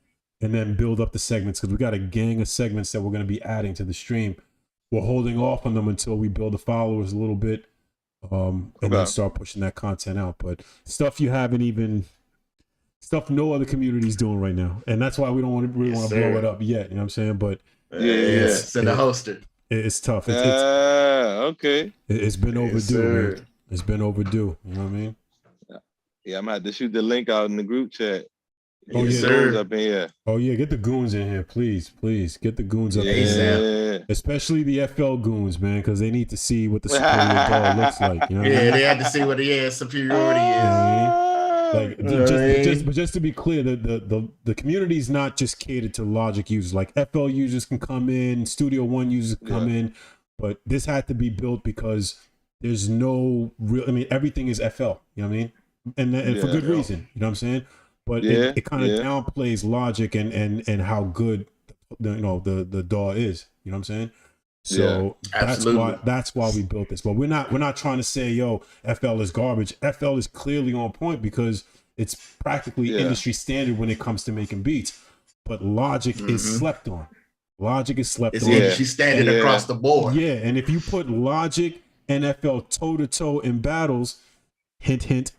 and then build up the segments because we got a gang of segments that we're going to be adding to the stream. We're holding off on them until we build the followers a little bit and then start pushing that content out. But stuff no other community is doing right now. And that's why we don't want to blow it up yet. You know what I'm saying? But It's in the holster. it's tough. Okay. It's been overdue, man. It's been overdue. You know what I mean? Yeah, I'm gonna have to shoot the link out in the group chat. Oh, Yes, yeah. sir. Up in here. Oh yeah, get the goons in here, please. Get the goons up in Yeah. here. Especially the FL goons, man, because they need to see what the Superior Daw looks like. You know what I Yeah, mean? they had to see what superiority is. But just to be clear, the community is not just catered to Logic users. Like FL users can come in, Studio One users can come in, but this had to be built because there's no real. I mean, everything is FL. You know what I mean? And for good reason. You know what I'm saying? But it kind of downplays Logic and how good the DAW is. You know what I'm saying? So that's why we built this. But we're not trying to say, yo, FL is garbage. FL is clearly on point because it's practically industry standard when it comes to making beats. But Logic is slept on. Logic is slept on. Industry standard across the board. Yeah, and if you put Logic and FL toe to toe in battles, hint hint,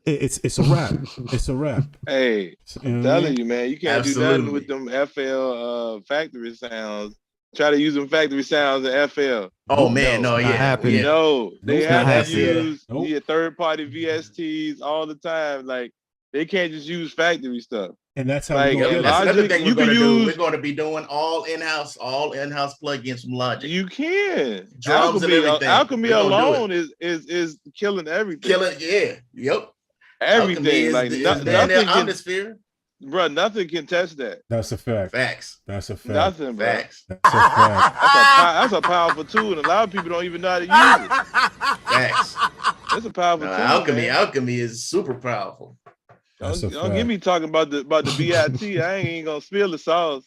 it's a wrap. It's a wrap. Hey, I'm telling you, man, you can't do nothing with them FL factory sounds. Try to use them factory sounds in FL. Oh man, no, happening. No, they have to use Nope. third-party VSTs all the time. Like they can't just use factory stuff. And that's how Like, we go. That's another thing you we're can going to do. use- We're going to be doing all in-house plugins from Logic. You can. Drums and everything. Alchemy We're gonna do alone is killing everything. Kill it, yeah. Yep. Everything, like nothing can, atmosphere. bro. Nothing can touch that. That's a fact. Facts. That's a fact. Nothing, bro. Facts. That's a fact. That's a powerful tool, and a lot of people don't even know how to use it. Facts. It's a powerful tool. Alchemy is super powerful. Don't get me talking about the BIT. I ain't gonna spill the sauce.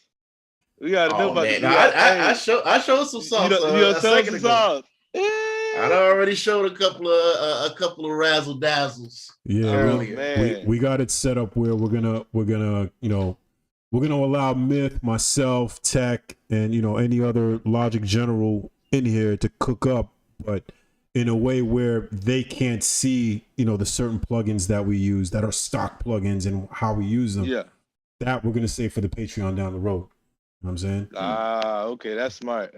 We gotta know about the BIT. I showed some sauce. You showed some sauce. I already showed a couple of razzle dazzles. Yeah, we got it set up where we're gonna allow Myth, myself, Tech, and any other Logic General in here to cook up, but in a way where they can't see the certain plugins that we use that are stock plugins and how we use them. Yeah, that we're gonna save for the Patreon down the road. You know what I'm saying? Okay, that's smart.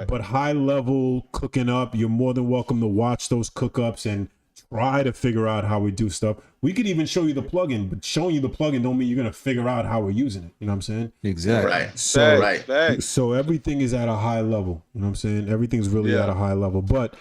But high level cooking up, you're more than welcome to watch those cookups and try to figure out how we do stuff. We could even show you the plugin, but showing you the plugin don't mean you're gonna figure out how we're using it. You know what I'm saying? Exactly. Right. So everything is at a high level. You know what I'm saying? Everything's really at a high level, but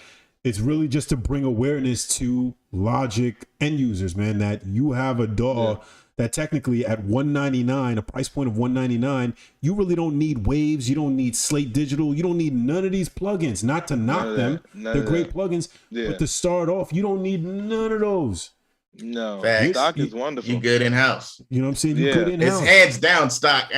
it's really just to bring awareness to Logic end users, man, that you have a DAW that technically at $199, a price point of $199, you really don't need Waves, you don't need Slate Digital, you don't need none of these plugins. Not to knock them, they're great plugins, but to start off, you don't need none of those. No, Facts. stock is wonderful. You good in house. You know what I'm saying? You good in house. It's hands down stock.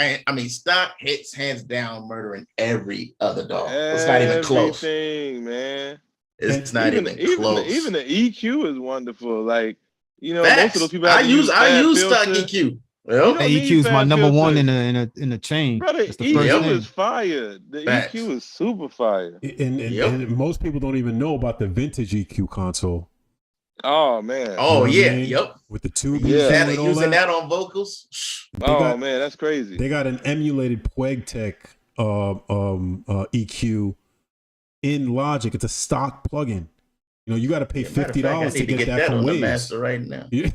Stock hits hands down murdering every other DAW. It's not even close. Everything, man. It's not even close. Even the EQ is wonderful. Like, Facts. most of those people I use stock EQ. Well, EQ is my number one in the chain. Brother, EQ is fire. The EQ is super fire. And most people don't even know about the vintage EQ console. Oh man. Oh yeah. Yep. With the tube. Using that on vocals. Man, that's crazy. They got an emulated PuegTech EQ in Logic. It's a stock plugin. You got to pay $50 to get that from Waves. Master right now. You know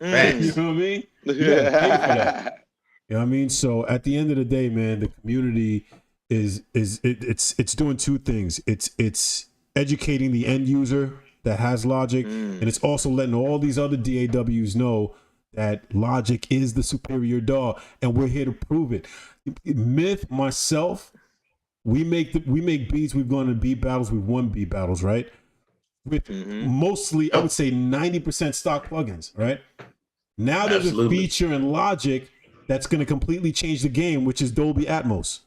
what I mean? You gotta pay for that. You know what I mean? So at the end of the day, man, the community is doing two things. It's educating the end user that has Logic, and it's also letting all these other DAWs know that Logic is the superior DAW, and we're here to prove it. Myth, myself, we make beats. We've gone to beat battles. We've won beat battles, right? With mostly, I would say 90% stock plugins, right? Now there's a feature in Logic that's going to completely change the game, which is Dolby Atmos.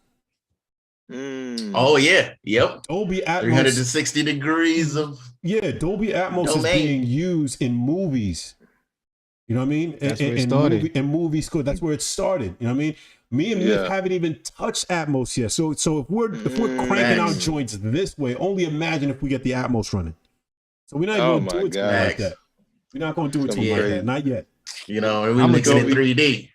Oh yeah, yep. Dolby Atmos, 360 degrees of Dolby Atmos is being used in movies. You know what I mean? That's where it started. And movie score. That's where it started. You know what I mean? Me and Myth haven't even touched Atmos yet. So if we're cranking out joints this way, only imagine if we get the Atmos running. So we're not even going to do it to me like that. We're not going to do it to me like that. Not yet. And we mix it in 3D.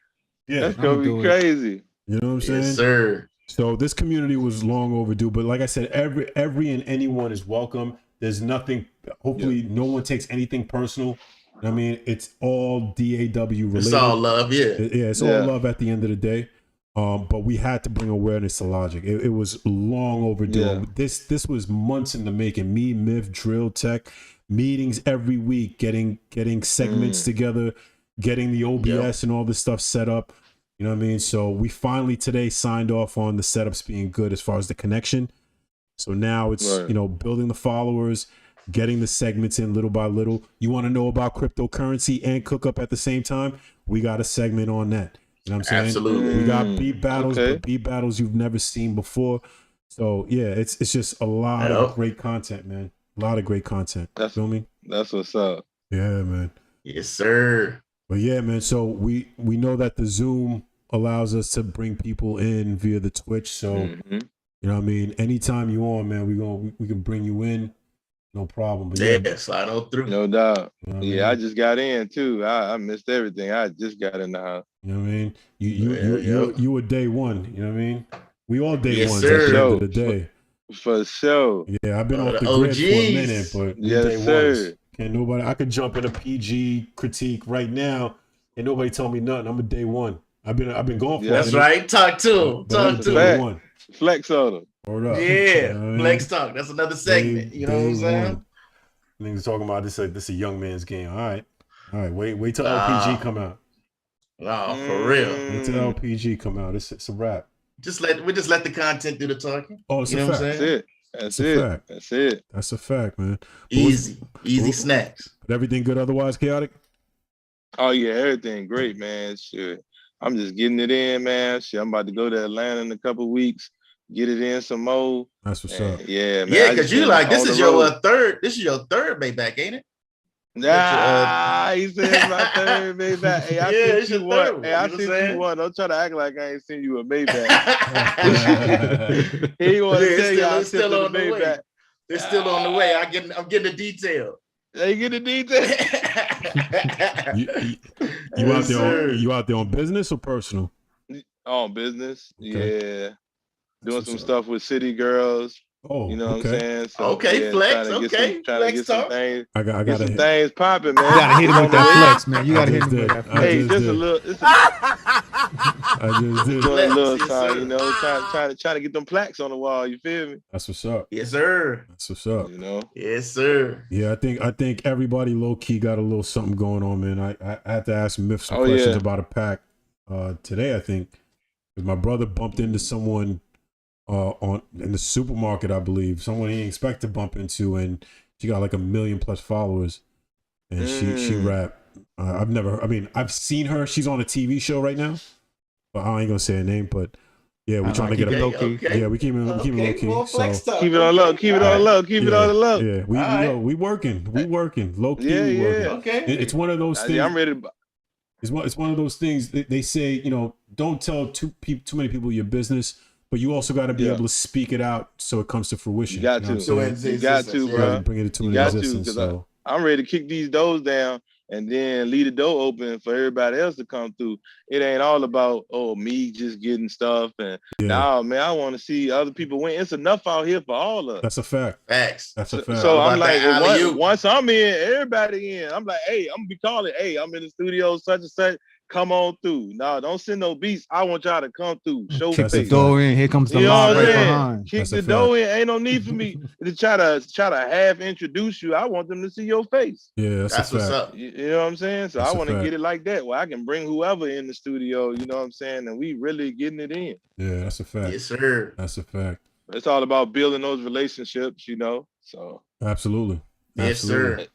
Yeah, that's going to be crazy. You know what I'm saying? Yes, sir. So this community was long overdue, but like I said, every and anyone is welcome. There's nothing. Hopefully, no one takes anything personal. I mean, it's all DAW related. It's all love, it's all love at the end of the day. But we had to bring awareness to Logic. It was long overdue. Yeah. This was months in the making. Me, Myth, Drill, Tech, meetings every week, getting segments together, getting the OBS and all this stuff set up. You know what I mean? So we finally today signed off on the setups being good as far as the connection. So now it's, building the followers, getting the segments in little by little. You want to know about cryptocurrency and cook up at the same time? We got a segment on that. You know what I'm saying? Absolutely. We got beat battles, but beat battles you've never seen before. So yeah, it's just a lot of great content, man. A lot of great content. Feel me? That's what's up. Yeah, man. Yes, sir. But yeah, man. So we know that the Zoom allows us to bring people in via the Twitch. So you know what I mean? Anytime you on, man, we can bring you in. No problem. But slide on through. No doubt. You know I mean? I just got in too. I missed everything. I just got in the house. You know what I mean? You were day one. You know what I me? We all day ones sir. at the end of the day. For sure. Yeah, I've been off the grid for a minute, but day ones. Can't nobody. I could jump in a PG critique right now, and nobody tell me nothing. I'm a day one. I've been going for. That's right. Talk to him. Talk to him. Flex on him. Yeah, Flex Talk. That's another segment. You know what I'm saying? Niggas talking about this. This a young man's game. All right. All right, wait till LPG come out. Oh, for real. Wait till LPG come out. It's a wrap. We just let the content do the talking. Oh, it's you a know fact. what I'm saying? That's it. That's it. That's a fact, man. Easy snacks. But everything good otherwise, Chaotic? Oh yeah, everything great, man. Shit. I'm just getting it in, man. Shit, I'm about to go to Atlanta in a couple of weeks, get it in some more. That's what's up. Yeah, man. Yeah, because you like this is your third Maybach, ain't it? Nah, he said my third Maybach. Hey, I sent you one. Hey, I sent you one. Don't try to act like I ain't sent you a Maybach. He want to tell you it's still on the way. It's still on the way. I'm getting the detail. They get the detail. You out there on business or personal? On business, okay. Yeah. Doing some stuff with city girls. Oh, you know what I'm saying? So, okay, flex. Trying to get some things. I got some things popping, man. You gotta hit him with that flex, man. You gotta hit him with that flex. Hey, just a little. I just did. Doing a little time, you know, trying to get them plaques on the wall. You feel me? That's what's up. Yes, sir. That's what's up. You know. Yes, sir. Yeah, I think everybody low key got a little something going on, man. I had to ask Myth some questions about a pack today. I think because my brother bumped into someone in the supermarket, I believe, someone he didn't expect to bump into, and she got like 1 million+ followers, and she rap. I've seen her. She's on a TV show right now, but I ain't gonna say her name. But yeah, we're trying to get her low key. Okay. Yeah, we keep it low key. So keep it on low. Keep it on low. Keep it on the low. Yeah, we working. We working low key. Yeah, working. Okay. It's one of those things. Yeah, I'm ready. It's one of those things that they say, you know, don't tell too many people your business. But you also got to be able to speak it out so it comes to fruition. You got to. You got to, bro. Bring it to an existence. So. I'm ready to kick these doors down and then leave the door open for everybody else to come through. It ain't all about, me just getting stuff. And nah, man, I want to see other people win. It's enough out here for all of us. That's a fact. Facts. That's a fact. So I'm like, once I'm in, everybody in. I'm like, hey, I'm going to be calling, hey, I'm in the studio, such and such. Come on through. No, don't send no beats. I want y'all to come through. Show kick the door in. Here comes the mob right behind. Kick the door in. Ain't no need for me to try to half introduce you. I want them to see your face. Yeah, that's what's up. You know what I'm saying? So I want to get it like that, where I can bring whoever in the studio. You know what I'm saying? And we really getting it in. Yeah, that's a fact. Yes, sir. That's a fact. It's all about building those relationships, you know. So absolutely. Yes, sir.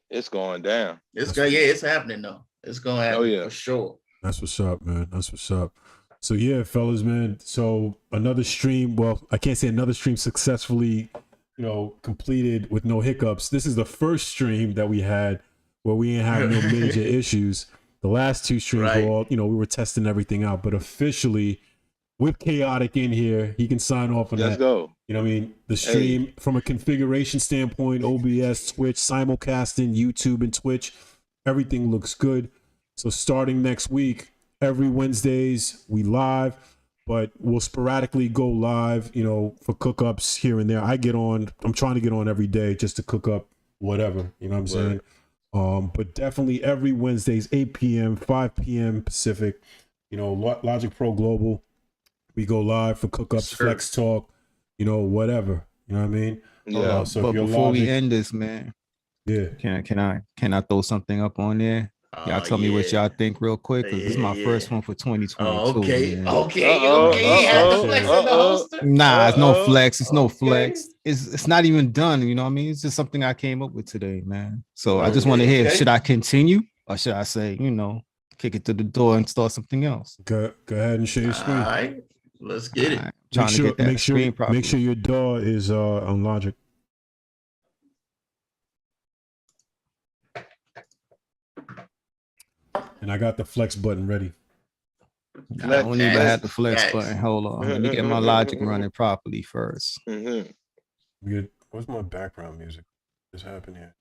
It's going down. It's happening though. It's going to happen for sure. That's what's up, man. That's what's up. So yeah, fellas, man. So another stream. Well, I can't say another stream successfully, completed with no hiccups. This is the first stream that we had where we ain't have no major issues. The last two streams were all, we were testing everything out. But officially, with Chaotic in here, he can sign off on that. Let's go. You know what I mean? The stream from a configuration standpoint, OBS, Twitch, simulcasting, YouTube, and Twitch. Everything looks good. So starting next week, every Wednesdays we live, but we'll sporadically go live, for cookups here and there. I'm trying to get on every day just to cook up whatever, you know what I'm saying? But definitely every Wednesdays, 8 p.m., 5 p.m. Pacific, Logic Pro Global, we go live for cookups, flex talk, whatever, you know what I mean? Yeah. So but before we end this, man, can I throw something up on there? Y'all tell me what y'all think real quick, because this is my first one for 2022. Okay. Nah, it's no flex. It's no flex. It's not even done. You know what I mean? It's just something I came up with today, man. So I just want to hear, should I continue or should I say, kick it to the door and start something else? Go ahead and share your screen. All right, let's get it. Make sure your DAW is on Logic. And I got the flex button ready. I don't even have the flex button. Hold on. Let me get my Logic running properly first. Good. What's my background music? What's happening here?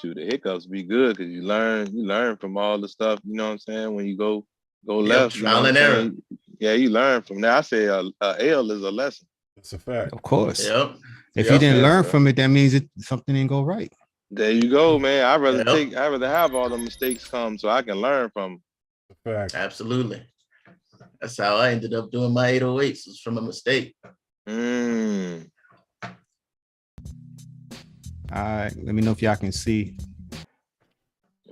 Shoot, the hiccups be good because you learn from all the stuff, you know what I'm saying? When you go left. Trial and error. Yeah, you learn from that. I say a L is a lesson. That's a fact. Of course. Yep. If you didn't learn from it, that means something didn't go right. There you go, man. I'd rather have all the mistakes come so I can learn from them. Fact. Absolutely. That's how I ended up doing my 808s. It was from a mistake. Mm. All right, let me know if y'all can see.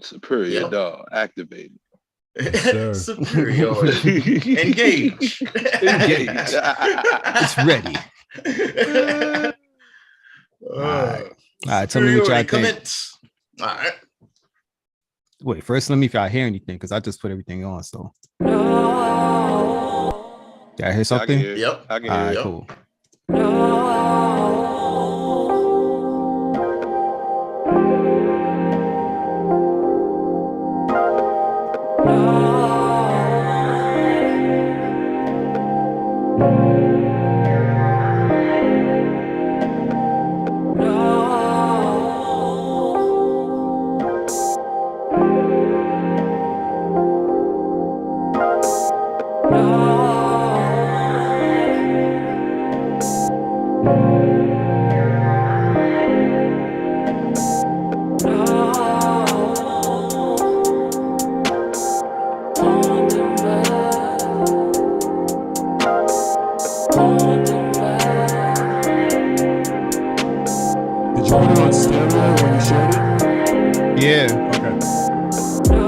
Superior Yep. Daw activated. sir. Superiority. Engage. Engage. It's ready. Uh, All right, tell me what y'all superiority think. comments. All right. Wait, first let me if y'all hear anything because I just put everything on. So y'all hear I can something? hear. Yep. I can All hear. right, Yep. cool. Did you put it on stereo when you showed it? Yeah. Okay.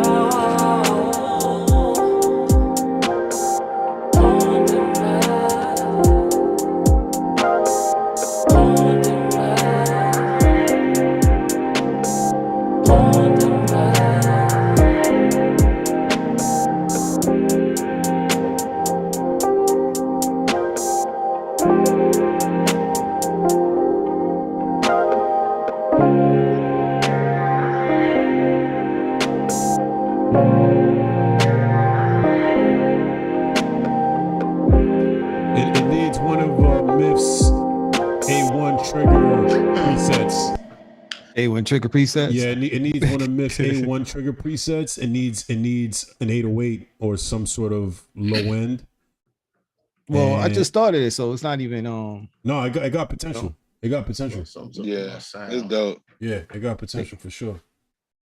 It needs one of Myth's A1 trigger presets. A1 trigger presets. Yeah, it needs one of Myth's A1 trigger presets. It needs an 808 or some sort of low end. Well, I And- just started it, so it's not even No, it got potential. It got potential. Yeah, it's dope. Yeah, it got potential for sure.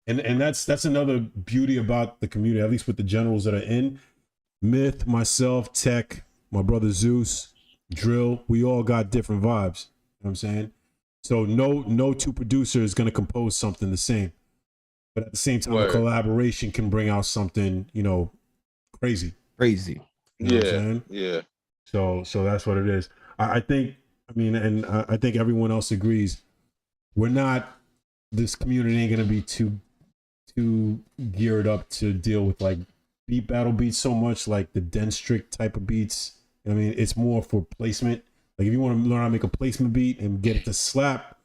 And that's another beauty about the community, at least with the generals that are in. Myth, myself, Tech, my brother Zeus, Drill, we all got different vibes. You know what I'm saying? So no two producers is gonna compose something the same. But at the same time, Word. a collaboration can bring out something, crazy. crazy. You know what I'm Yeah, saying? yeah. So that's what it is. I think, I think everyone else agrees. This community ain't gonna be too geared up to deal with like beat battle beats so much, like the dense strict type of beats. I mean, it's more for placement. Like if you want to learn how to make a placement beat and get it to slap,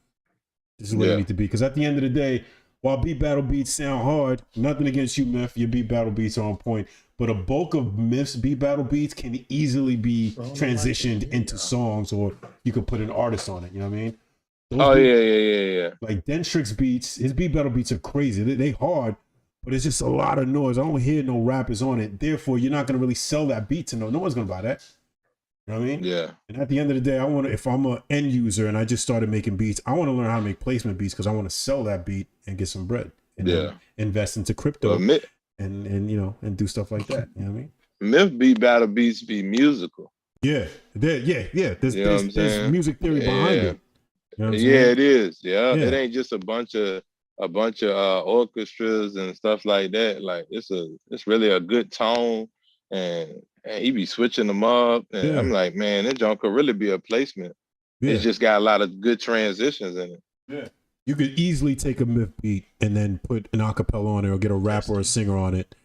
this is what it needs to be. Because at the end of the day, while beat battle beats sound hard, nothing against you, Myth, your beat battle beats are on point. But a bulk of Myth's beat battle beats can easily be transitioned into songs, or you could put an artist on it. You know what I mean? Those Yeah. Like Denstrix beats, his beat battle beats are crazy. They hard, but it's just a lot of noise. I don't hear no rappers on it. Therefore, you're not gonna really sell that beat to no one's gonna buy that. You know what I mean? Yeah. And at the end of the day, if I'm an end user and I just started making beats, I want to learn how to make placement beats because I want to sell that beat and get some bread. And then invest into crypto and do stuff like that. You know what I mean? Myth beat battle beats be musical. Yeah. There's music theory behind it. You know what I'm Yeah, saying? it is. Yeah. It ain't just a bunch of orchestras and stuff like that. Like it's really a good tone, and he be switching them up. And I'm like, man, this junk could really be a placement. It's just got a lot of good transitions in it. Yeah. You could easily take a Myth beat and then put an acapella on it, or get a rapper or a singer on it,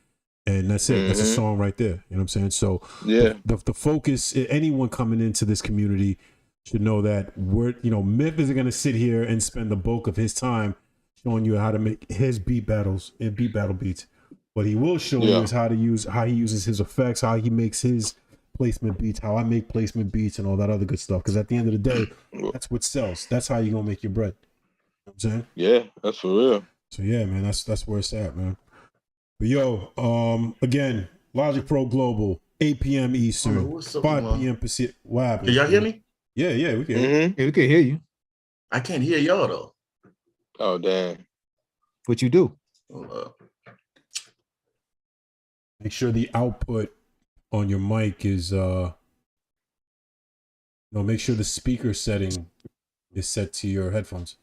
and that's it. That's a song right there. You know what I'm saying? So the focus, anyone coming into this community should know that Myth isn't gonna sit here and spend the bulk of his time showing you how to make his beat battles and beat battle beats. What he will show you is how he uses his effects, how he makes his placement beats, how I make placement beats, and all that other good stuff. Because at the end of the day, that's what sells. That's how you're gonna make your bread. You know what I'm saying? Yeah, that's for real. So yeah, man, that's where it's at, man. But yo, again, Logic Pro Global, 8 p.m. Eastern, 5 p.m. Pacific. What happened? Can y'all hear me? Yeah, we can. Yeah, we can hear you. I can't hear y'all though. Oh damn. What you do? Hold up. Make sure the output on your mic is No, make sure the speaker setting is set to your headphones.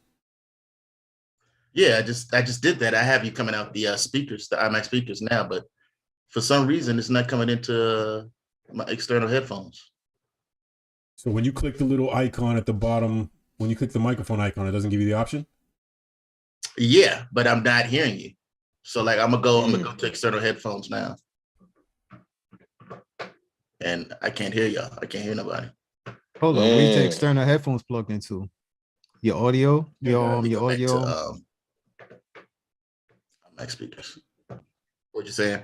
Yeah, I just did that. I have you coming out the speakers, the iMac speakers now, but for some reason it's not coming into my external headphones. So when you click the little icon at the bottom, when you click the microphone icon, it doesn't give you the option? Yeah, but I'm not hearing you. So like I'm gonna go to external headphones now. And I can't hear y'all. I can't hear nobody. Hold on, where's the external headphones plugged into? Your audio? Your audio. Mac speakers. What you saying?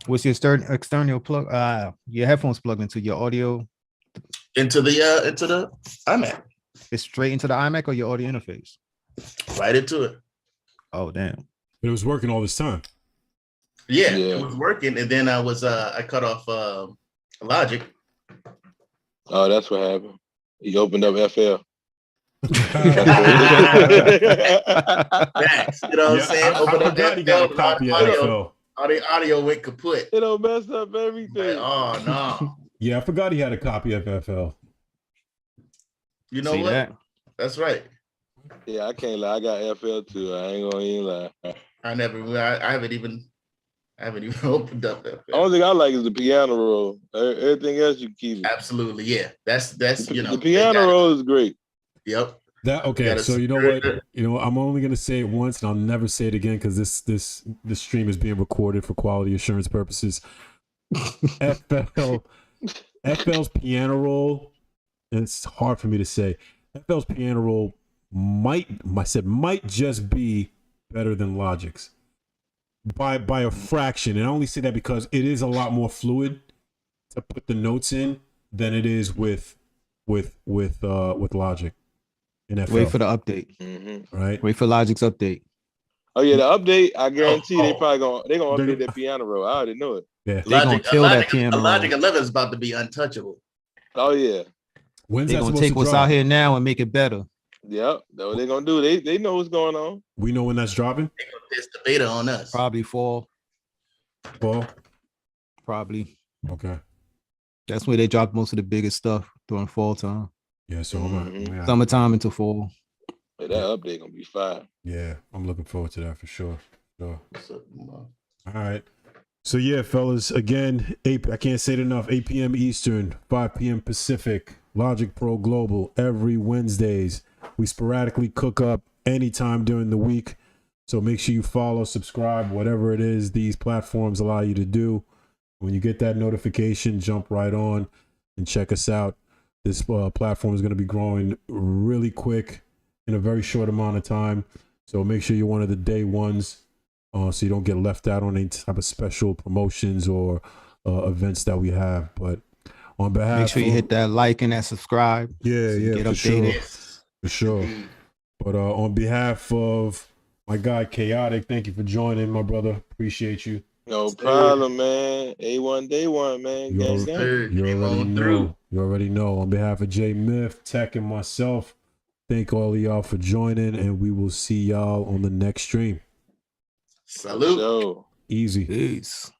What's your external plug? Your headphones plugged into your audio? Into the iMac. It's straight into the iMac or your audio interface? Right into it. Oh damn. But it was working all this time. Yeah, it was working, and then I cut off Logic. Oh, that's what happened. He opened up FL. Max, you know what I'm saying? I forgot he got a copy of FL. All the audio went kaput. It'll mess up everything. Like, oh no. Yeah, I forgot he had a copy of FL. You know what? That? That's right. Yeah, I can't lie. I got FL too. I ain't gonna even lie. I haven't even opened up that. The only thing I like is the piano roll. Everything else you keep it. Absolutely, yeah. That's the piano roll is great. Yep. So you know what? I'm only gonna say it once, and I'll never say it again because this stream is being recorded for quality assurance purposes. FL's piano roll, and it's hard for me to say. FL's piano roll might just be better than Logic's by a fraction, and I only say that because it is a lot more fluid to put the notes in than it is with Logic. Wait for the update. Right. Wait for Logic's update. Oh yeah, the update. I guarantee they're gonna update that piano roll. I already know it. Yeah. They're gonna kill that piano roll. Logic 11 is about to be untouchable. Oh yeah. When's they're that gonna take what's out here now and make it better. Yep, that's what they're gonna do. They know what's going on. We know when that's dropping. They're gonna test the beta on us. Probably fall. Probably. Okay. That's where they drop most of the biggest stuff during fall time. Yeah, so Summertime into fall. That update gonna be fire. Yeah, I'm looking forward to that for sure. All right. So yeah, fellas, again, I can't say it enough. 8 p.m. Eastern, 5 p.m. Pacific. Logic Pro Global every Wednesdays. We sporadically cook up anytime during the week. So make sure you follow, subscribe, whatever it is these platforms allow you to do. When you get that notification, jump right on and check us out. This platform is going to be growing really quick in a very short amount of time. So make sure you're one of the day ones so you don't get left out on any type of special promotions or events that we have. But on behalf, make sure you hit that like and that subscribe. Yeah, so get updated. For sure. But on behalf of my guy Chaotic, thank you for joining, my brother. Appreciate you. No problem, man. A1 day one, man. You already know. On behalf of J Myth, Tech, and myself, thank all of y'all for joining, and we will see y'all on the next stream. Salute. Easy. Peace.